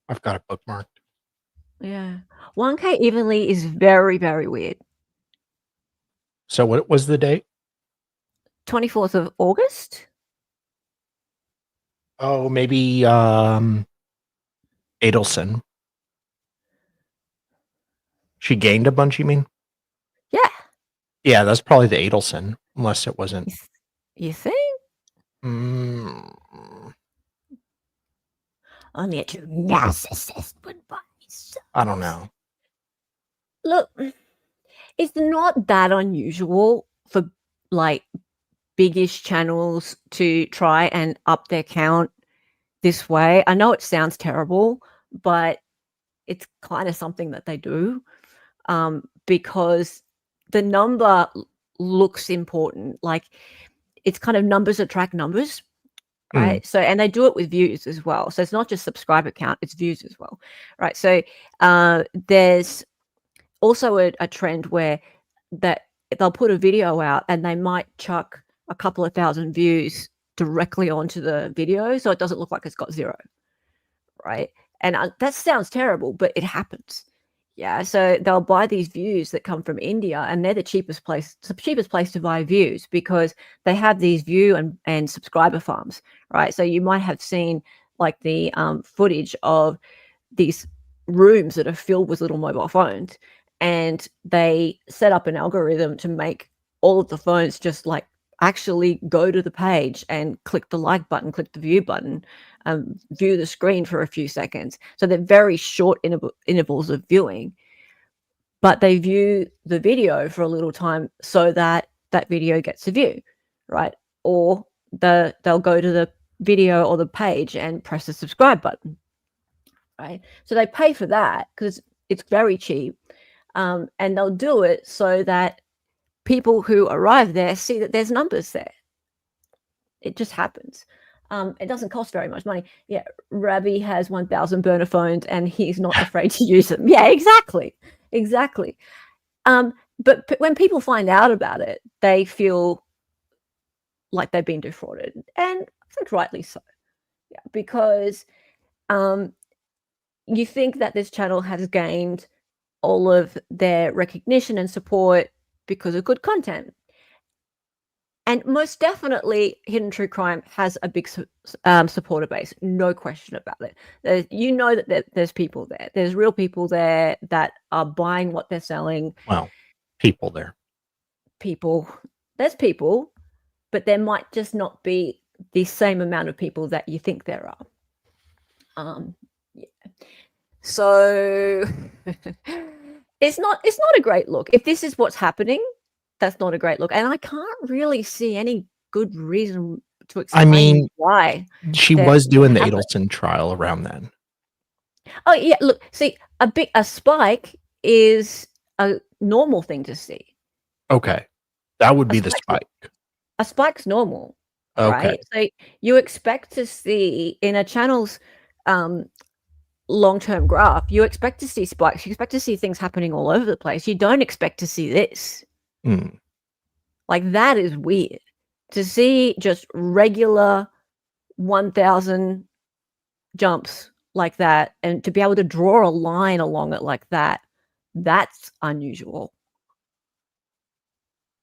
I've got it bookmarked. Yeah. 1K evenly is very, very weird. So what was the date? 24th of August? Oh, maybe Adelson. She gained a bunch, you mean? Yeah. Yeah, that's probably the Adelson, unless it wasn't. You think? Only a true narcissist would buy subs. I don't know. Look, it's not that unusual for like biggish channels to try and up their count this way. I know it sounds terrible, but it's kind of something that they do, because the number looks important. Like, it's kind of numbers attract numbers, right? So, and they do it with views as well. So it's not just subscriber count, it's views as well, right? So there's also a trend where that they'll put a video out and they might chuck a couple of thousand views directly onto the video, so it doesn't look like it's got zero, right? And that sounds terrible, but it happens. Yeah, so they'll buy these views that come from India, and they're the cheapest place to buy views because they have these view and subscriber farms, right? So you might have seen like the footage of these rooms that are filled with little mobile phones, and they set up an algorithm to make all of the phones just like actually go to the page and click the like button, click the view button, view the screen for a few seconds. So they're very short intervals of viewing, but they view the video for a little time so that that video gets a view, right? Or they'll go to the video or the page and press the subscribe button, right? So they pay for that because it's very cheap, and they'll do it so that people who arrive there see that there's numbers there. It just happens. It doesn't cost very much money. Yeah, Ravi has 1,000 burner phones and he's not afraid to use them. Yeah, exactly. But when people find out about it, they feel like they've been defrauded, and I think rightly so. Yeah, because you think that this channel has gained all of their recognition and support because of good content. And most definitely, Hidden True Crime has a big supporter base, no question about it. You know that there's people there. There's real people there that are buying what they're selling. Well, people there. There's people, but there might just not be the same amount of people that you think there are. Yeah. So it's not a great look. If this is what's happening, that's not a great look, and I can't really see any good reason to explain why. She was doing the Adelson trial around then. Oh yeah, look, see, a spike is a normal thing to see. Okay, that would be the spike. A spike's normal, okay. Right? So you expect to see in a channel's long-term graph, you expect to see spikes. You expect to see things happening all over the place. You don't expect to see this. Like, that is weird to see just regular 1,000 jumps like that, and to be able to draw a line along it like that. That's unusual.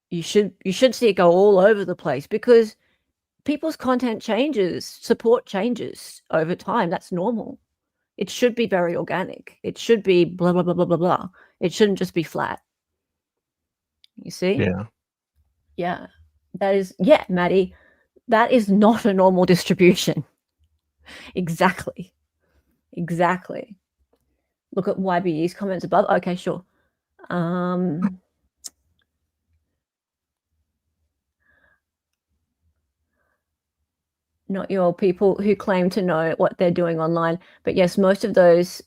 You should see it go all over the place because people's content changes, support changes over time. That's normal. It should be very organic. It should be blah blah blah blah blah blah. It shouldn't just be flat. You see? Yeah. That is, Maddie, that is not a normal distribution. Exactly. Look at YBE's comments above. Okay, sure. Not your people who claim to know what they're doing online. But yes, most of those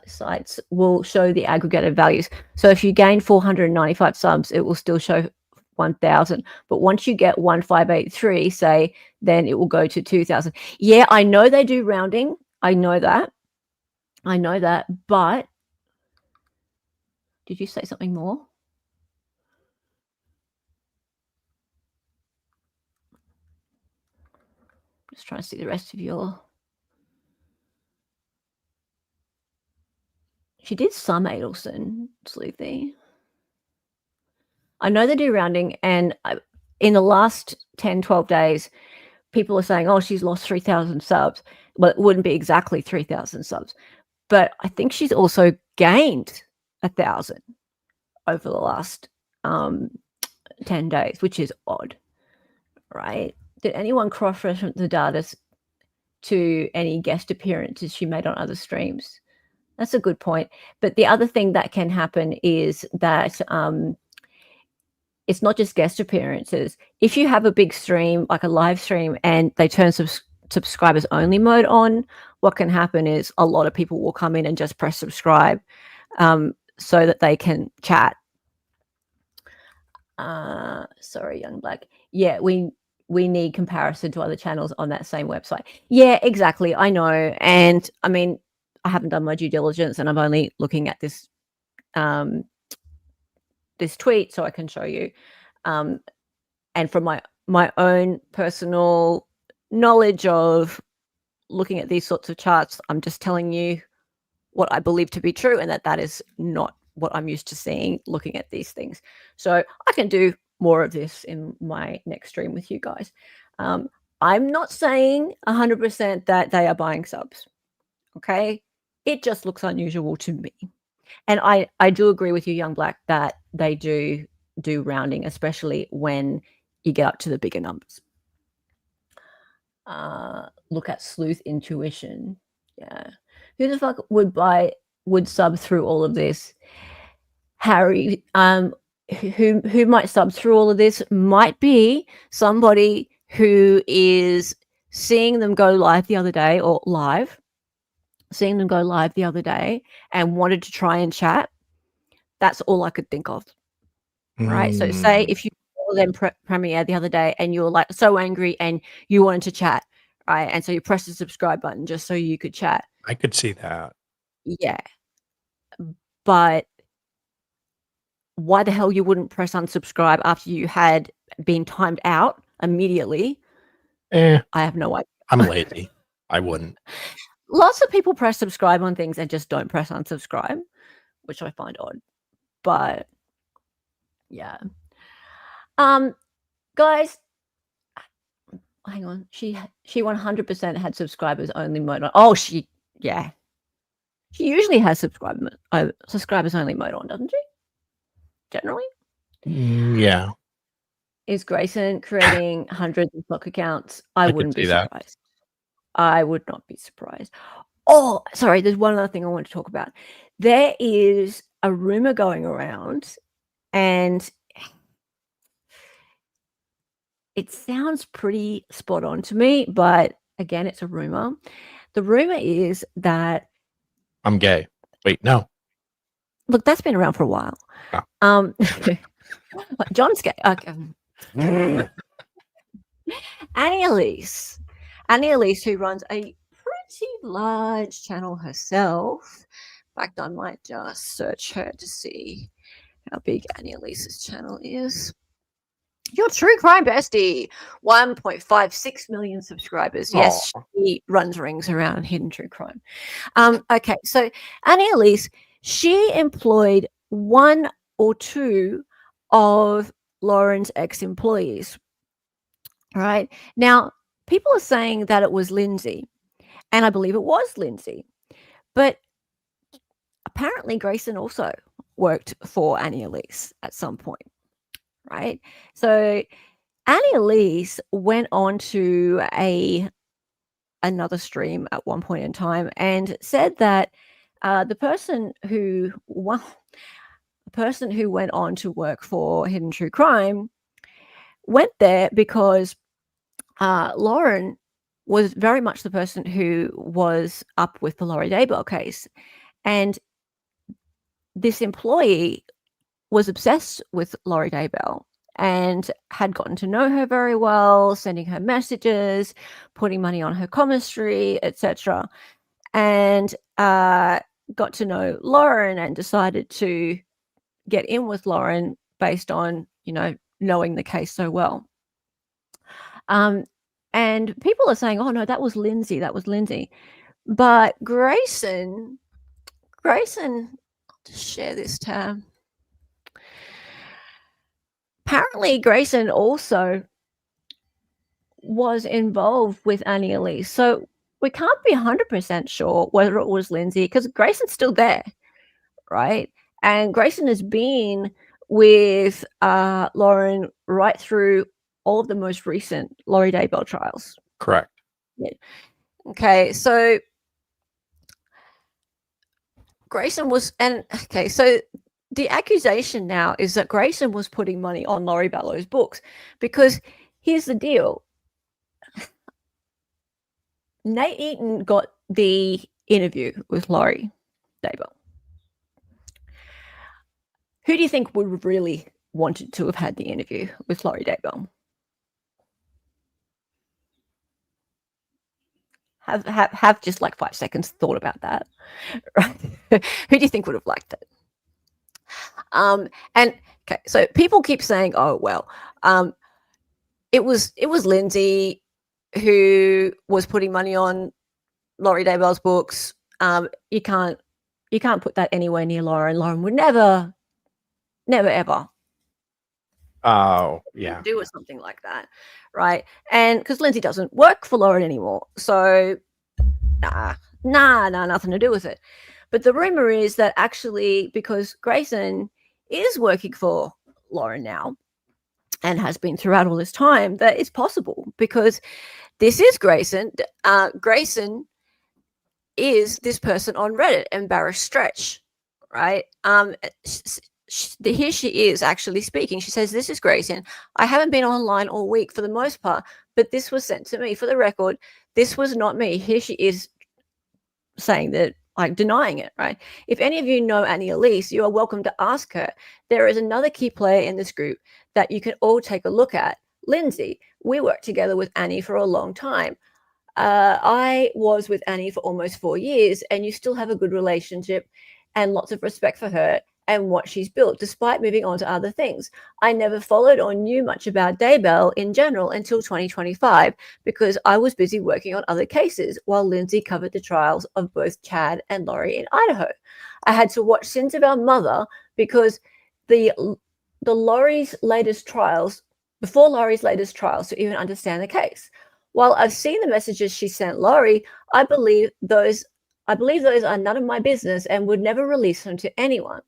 sites will show the aggregated values. So if you gain 495 subs, it will still show 1,000. But once you get 1,583, say, then it will go to 2,000. Yeah, I know they do rounding. I know that. But did you say something more? Just trying to see the rest of your. She did some Adelson, Sleuthie. I know they do rounding, and in the last 10, 12 days, people are saying, oh, she's lost 3,000 subs. Well, it wouldn't be exactly 3,000 subs, but I think she's also gained 1,000 over the last 10 days, which is odd, right? Did anyone cross-reference the data to any guest appearances she made on other streams? That's a good point. But the other thing that can happen is that it's not just guest appearances. If you have a big stream, like a live stream, and they turn subscribers only mode on, what can happen is a lot of people will come in and just press subscribe so that they can chat. Sorry, Young Black. Yeah, we need comparison to other channels on that same website. Yeah, exactly. I know. And I mean, I haven't done my due diligence, and I'm only looking at this this tweet so I can show you. And from my own personal knowledge of looking at these sorts of charts, I'm just telling you what I believe to be true, and that is not what I'm used to seeing looking at these things. So I can do more of this in my next stream with you guys. I'm not saying 100% that they are buying subs. Okay. It just looks unusual to me. And I do agree with you, Young Black, that they do rounding, especially when you get up to the bigger numbers. Look at Sleuth Intuition. Yeah. Who the fuck would sub through all of this? Harry, who might sub through all of this might be somebody who is seeing them go live the other day, and wanted to try and chat. That's all I could think of. Right. So say if you saw them premiere the other day and you were like so angry and you wanted to chat, right? And so you press the subscribe button just so you could chat. I could see that. Yeah. But why the hell you wouldn't press unsubscribe after you had been timed out immediately? I have no idea. I'm lazy. I wouldn't. Lots of people press subscribe on things and just don't press unsubscribe, which I find odd. But yeah. Guys, hang on. She 100% had subscribers only mode on. Oh, she usually has subscribers only mode on, doesn't she? Generally. Yeah. Is Grayson creating hundreds of stock accounts? I wouldn't be surprised. I would not be surprised. Oh, sorry. There's one other thing I want to talk about. There is a rumor going around, and it sounds pretty spot on to me, but again, it's a rumor. The rumor is that I'm gay. Wait, no. Look, that's been around for a while. Oh. John's gay. Okay. Annie Elise, who runs a pretty large channel herself. In fact, I might just search her to see how big Annie Elise's channel is. Your true crime bestie, 1.56 million subscribers. Yes, she runs rings around hidden true crime. Okay, so Annie Elise, she employed one or two of Lauren's ex-employees. Right now, people are saying that it was Lindsay, and I believe it was Lindsay, but apparently Grayson also worked for Annie Elise at some point. Right. So Annie Elise went on to another stream at one point in time and said that the person who went on to work for Hidden True Crime went there because Lauren was very much the person who was up with the Laurie Daybell case. And this employee was obsessed with Laurie Daybell and had gotten to know her very well, sending her messages, putting money on her commissary, etc. And got to know Lauren and decided to get in with Lauren based on, knowing the case so well. And people are saying, oh, no, that was Lindsay. But Grayson, I'll just share this tab. Apparently, Grayson also was involved with Annie Elise. So we can't be 100% sure whether it was Lindsay because Grayson's still there, right? And Grayson has been with Lauren right through all of the most recent Laurie Daybell trials. Correct. Yeah. Okay, so Grayson was, so the accusation now is that Grayson was putting money on Laurie Bellow's books because here's the deal. Nate Eaton got the interview with Laurie Daybell. Who do you think would have really wanted to have had the interview with Laurie Daybell? Have just like 5 seconds thought about that. Right? Who do you think would have liked it? So people keep saying, oh, well, it was Lindsay who was putting money on Laurie Daybell's books. You can't put that anywhere near Lauren. Lauren would never ever do with something like that, right? And because Lindsay doesn't work for Lauren anymore, so nothing to do with it. But the rumor is that actually, because Grayson is working for Lauren now and has been throughout all this time, that it's possible, because this is Grayson. Grayson is this person on Reddit, Embarrassed Stretch, right? Here she is actually speaking. She says, "This is Grayson. I haven't been online all week for the most part, but this was sent to me. For the record, this was not me." Here she is saying that, like, denying it, right? If any of you know Annie Elise, you are welcome to ask her. There is another key player in this group that you can all take a look at, Lindsay. We worked together with Annie for a long time. I was with Annie for almost 4 years, and you still have a good relationship and lots of respect for her and what she's built, despite moving on to other things. I never followed or knew much about Daybell in general until 2025 because I was busy working on other cases while Lindsay covered the trials of both Chad and Laurie in Idaho. I had to watch Sins of Our Mother because the Laurie's latest trials, before Laurie's latest trials, to even understand the case. While I've seen the messages she sent Laurie, I believe those are none of my business and would never release them to anyone.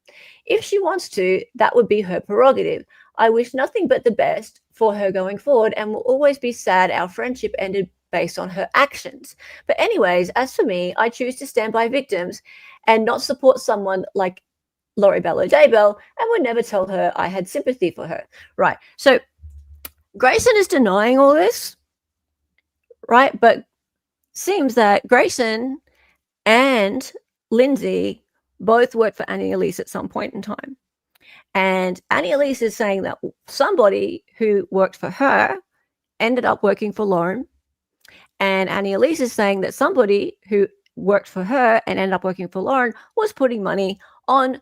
If she wants to, that would be her prerogative. I wish nothing but the best for her going forward and will always be sad our friendship ended based on her actions. But anyways, as for me, I choose to stand by victims and not support someone like Laurie Bello Daybell and would never tell her I had sympathy for her. Right. So Grayson is denying all this, right? But seems that Grayson and Lindsay both worked for Annie Elise at some point in time. And Annie Elise is saying that somebody who worked for her ended up working for Lauren. And Annie Elise is saying that somebody who worked for her and ended up working for Lauren was putting money on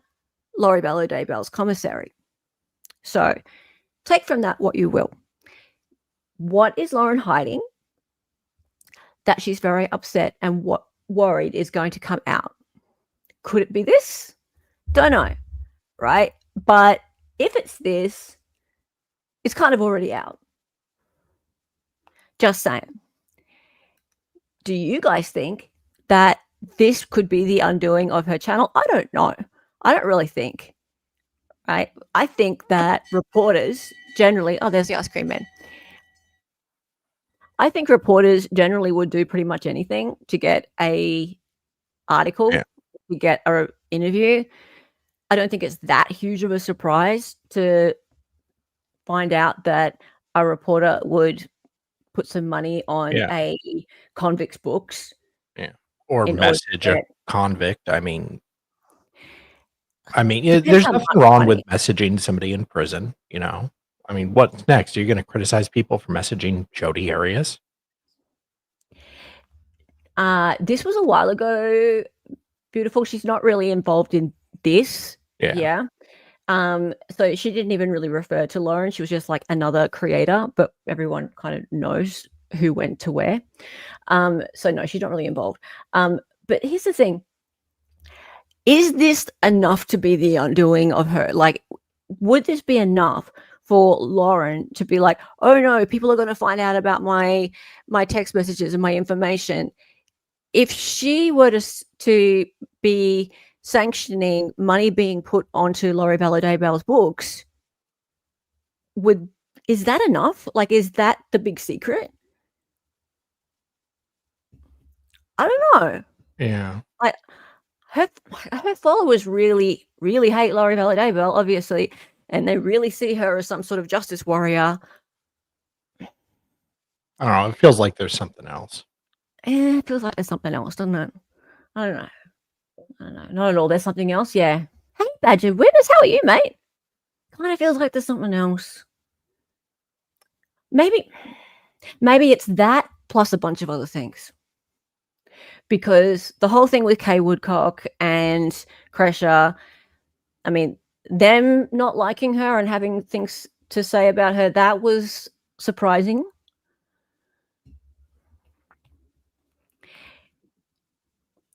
Laurie Bello Daybell's commissary. So take from that what you will. What is Lauren hiding that she's very upset and worried is going to come out? Could it be this? Don't know, right? But if it's this, it's kind of already out. Just saying. Do you guys think that this could be the undoing of her channel? I don't know. I don't really think, right? I think that reporters generally, oh, there's the ice cream man. I think reporters generally would do pretty much anything to get a article, to get an interview. I don't think it's that huge of a surprise to find out that a reporter would put some money on a convict's books. Yeah. Or message a convict. I mean, there's nothing wrong with messaging somebody in prison, you know? I mean, what's next? Are you going to criticize people for messaging Jodi Arias? This was a while ago. Beautiful. She's not really involved in this. Yeah. So she didn't even really refer to Lauren. She was just like another creator, but everyone kind of knows who went to where. So no, she's not really involved. But here's the thing. Is this enough to be the undoing of her? Like, would this be enough for Lauren to be like, oh no, people are going to find out about my text messages and my information? If she were to be sanctioning money being put onto Laurie Bello Daybell's books, is that enough? Like, is that the big secret? I don't know. Yeah. Like, her followers really, really hate Laurie Bello Daybell, obviously, and they really see her as some sort of justice warrior. I don't know. It feels like there's something else. It feels like there's something else, doesn't it? I don't know. Not at all. There's something else. Yeah. Hey, Badger Witness, how are you, mate? Kind of feels like there's something else. Maybe it's that plus a bunch of other things. Because the whole thing with Kay Woodcock and Kresha, I mean, them not liking her and having things to say about her, that was surprising.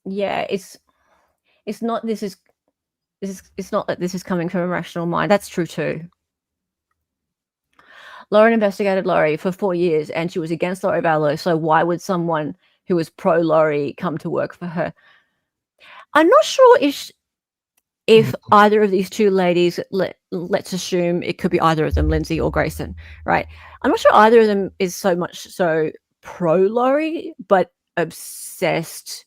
Yeah, it's not. It's not that this is coming from a rational mind. That's true too. Lauren investigated Laurie for 4 years, and she was against Laurie Vallow. So why would someone who was pro Laurie come to work for her? I'm not sure if either of these two ladies, let's assume it could be either of them, Lindsay or Grayson, right? I'm not sure either of them is so much so pro Laurie, but obsessed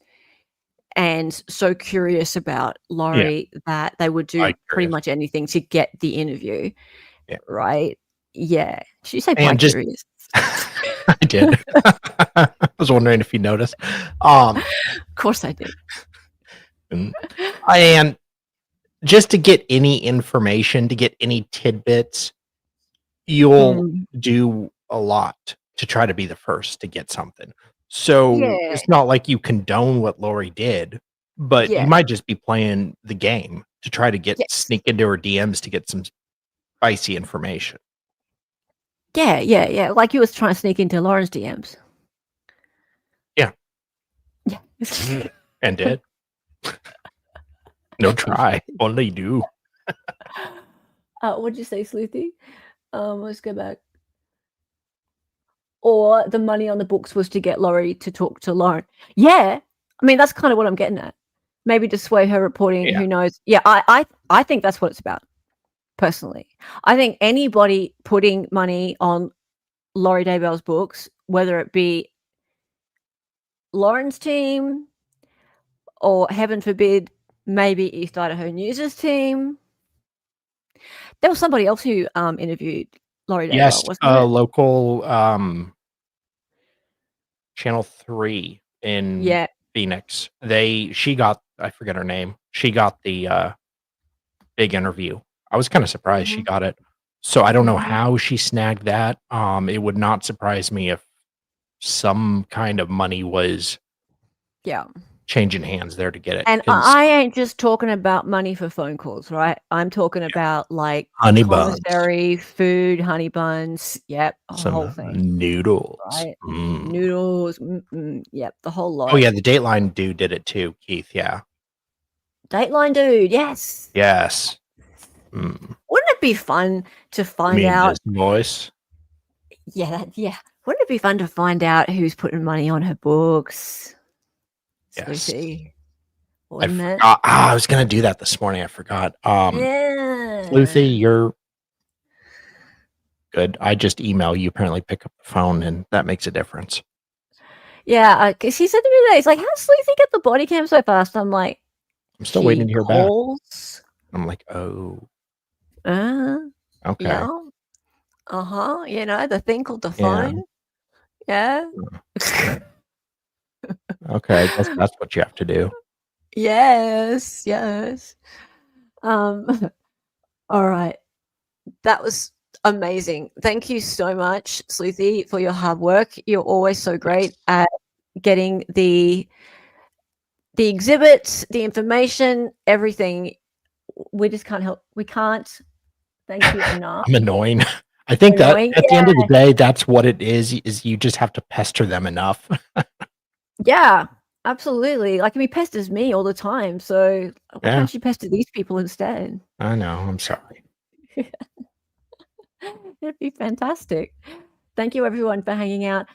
and so curious about Laurie that they would do pretty much anything to get the interview, right? Yeah. Did you say bi-curious? I did. I was wondering if you noticed. Of course I did. And just to get any information, to get any tidbits, you'll do a lot to try to be the first to get something. So it's not like you condone what Laurie did, but you might just be playing the game to try to sneak into her DMs to get some spicy information. Yeah. Like you was trying to sneak into Lauren's DMs. Yeah. And did. No try, only do. What did you say, Sleuthie? Let's go back. Or the money on the books was to get Laurie to talk to Lauren. Yeah, I mean that's kind of what I'm getting at. Maybe to sway her reporting. Who knows? Yeah, I think that's what it's about. Personally, I think anybody putting money on Laurie Daybell's books, whether it be Lauren's team or, heaven forbid, maybe East Idaho News' team. There was somebody else who interviewed Laurie Daybell, wasn't there? Local Channel 3 in Phoenix. She got, I forget her name. She got the big interview. I was kind of surprised she got it. So I don't know how she snagged that. It would not surprise me if some kind of money was changing hands there to get it. And I ain't just talking about money for phone calls, right? I'm talking about like honey commissary, food, honey buns. Yep, the whole thing. Noodles. Right? Noodles. Yep, the whole lot. Oh yeah, the Dateline dude did it too, Keith. Yeah. Dateline dude, yes. Yes. Wouldn't it be fun to find out? His voice. Yeah. Wouldn't it be fun to find out who's putting money on her books? Yes. Wouldn't it? I was gonna do that this morning. I forgot. Sleuthie, you're good. I just email you. Apparently, pick up the phone, and that makes a difference. Yeah, because he said to me today, he's like, "How's Sleuthie get the body cam so fast?" I'm like, I'm still waiting to hear back. I'm like, oh. Okay. Yeah. The thing called the phone. Yeah. Okay, I guess that's what you have to do. Yes. All right. That was amazing. Thank you so much, Sleuthie, for your hard work. You're always so great at getting the exhibits, the information, everything. We just can't help. We can't. Thank you enough. I'm annoying. I think that at the end of the day, that's what it is you just have to pester them enough. Yeah, absolutely. Like, he pesters me all the time. So why can't you pester these people instead? I know. I'm sorry. It'd be fantastic. Thank you, everyone, for hanging out.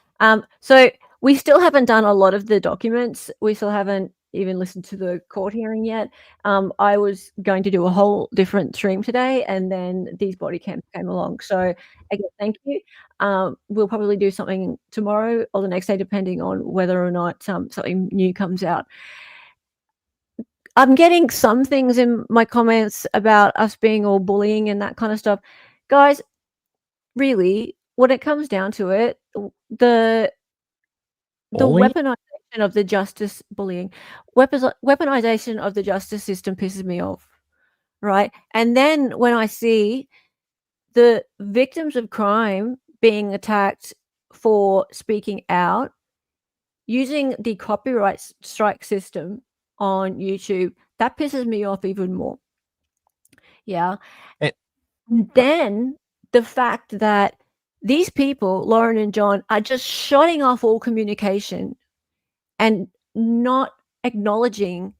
So we still haven't done a lot of the documents. We still haven't even listened to the court hearing yet. I was going to do a whole different stream today, and then these body cams came along. So again, thank you. We'll probably do something tomorrow or the next day, depending on whether or not something new comes out. I'm getting some things in my comments about us being all bullying and that kind of stuff. Guys, really, when it comes down to it, the weaponization of the justice weaponization of the justice system pisses me off, right? And then when I see the victims of crime being attacked for speaking out using the copyright strike system on YouTube, that pisses me off even more. Yeah. Then the fact that these people, Lauren and John, are just shutting off all communication and not acknowledging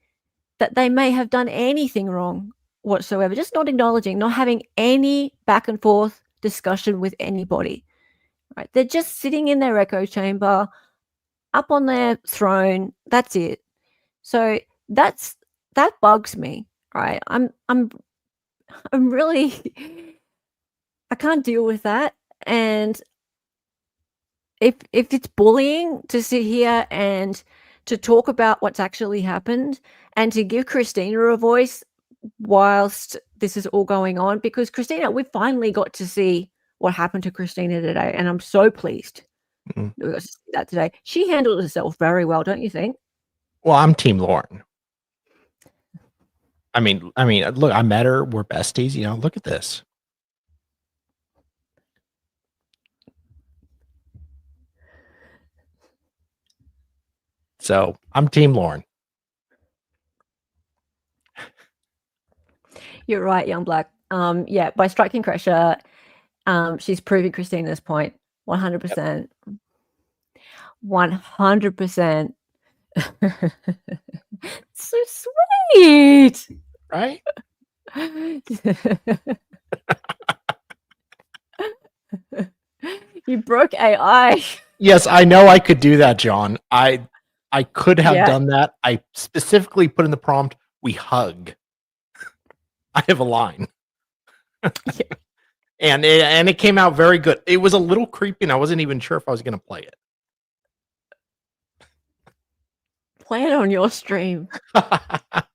that they may have done anything wrong whatsoever, just not acknowledging, not having any back and forth discussion with anybody, right? They're just sitting in their echo chamber, up on their throne. That's it. So that bugs me, right? I'm really, I can't deal with that. And if it's bullying to sit here and to talk about what's actually happened and to give Christina a voice whilst this is all going on, because Christina, we finally got to see what happened to Christina today, and I'm so pleased that we got to see that today. She handled herself very well, don't you think? Well, I'm Team Lauren. I mean, look, I met her. We're besties. You know, look at this. So I'm Team Lauren. You're right, Young Black. Yeah, by striking Crusher, she's proving Christina's point 100%. 100%. So sweet. Right? You broke AI. Yes, I know I could do that, John. I could have done that. I specifically put in the prompt, we hug. I have a line. and it came out very good. It was a little creepy and I wasn't even sure if I was going to play it. Play it on your stream. I'll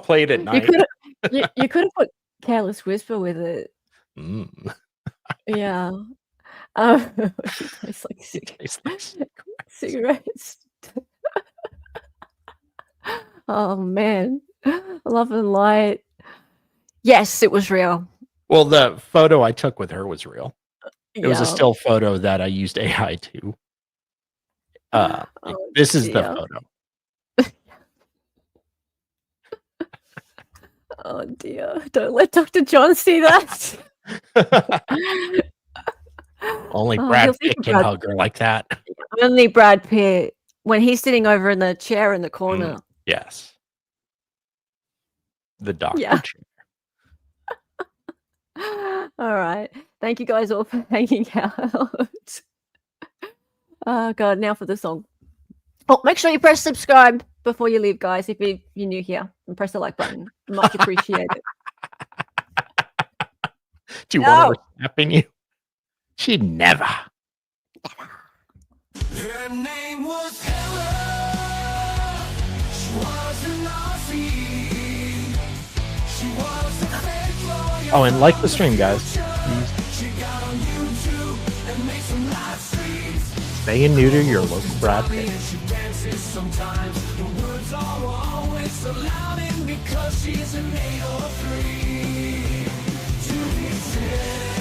play it at night. You could have put Careless Whisper with it. Yeah. It tastes like cigarettes. Oh man. Love and light. Yes, it was real. Well, the photo I took with her was real. It was a still photo that I used AI to. This is the photo. Oh dear. Don't let Dr. John see that. Only Brad Pitt can hug her like that. Only Brad Pitt. When he's sitting over in the chair in the corner. Yes. The doctor chair. All right. Thank you guys all for hanging out. Oh God, now for the song. Oh, make sure you press subscribe before you leave, guys, if you're new here. And press the like button. Much appreciated. Do you want her snapping you? She'd never. Her name was Helen. She was an Aussie. She was a fake lawyer. Oh, and like the stream, guys. She got on YouTube and made some live streams. Stay and neuter your local Brad Pitt. She dances sometimes. The words are always so loud, and because she's an 803. To be said.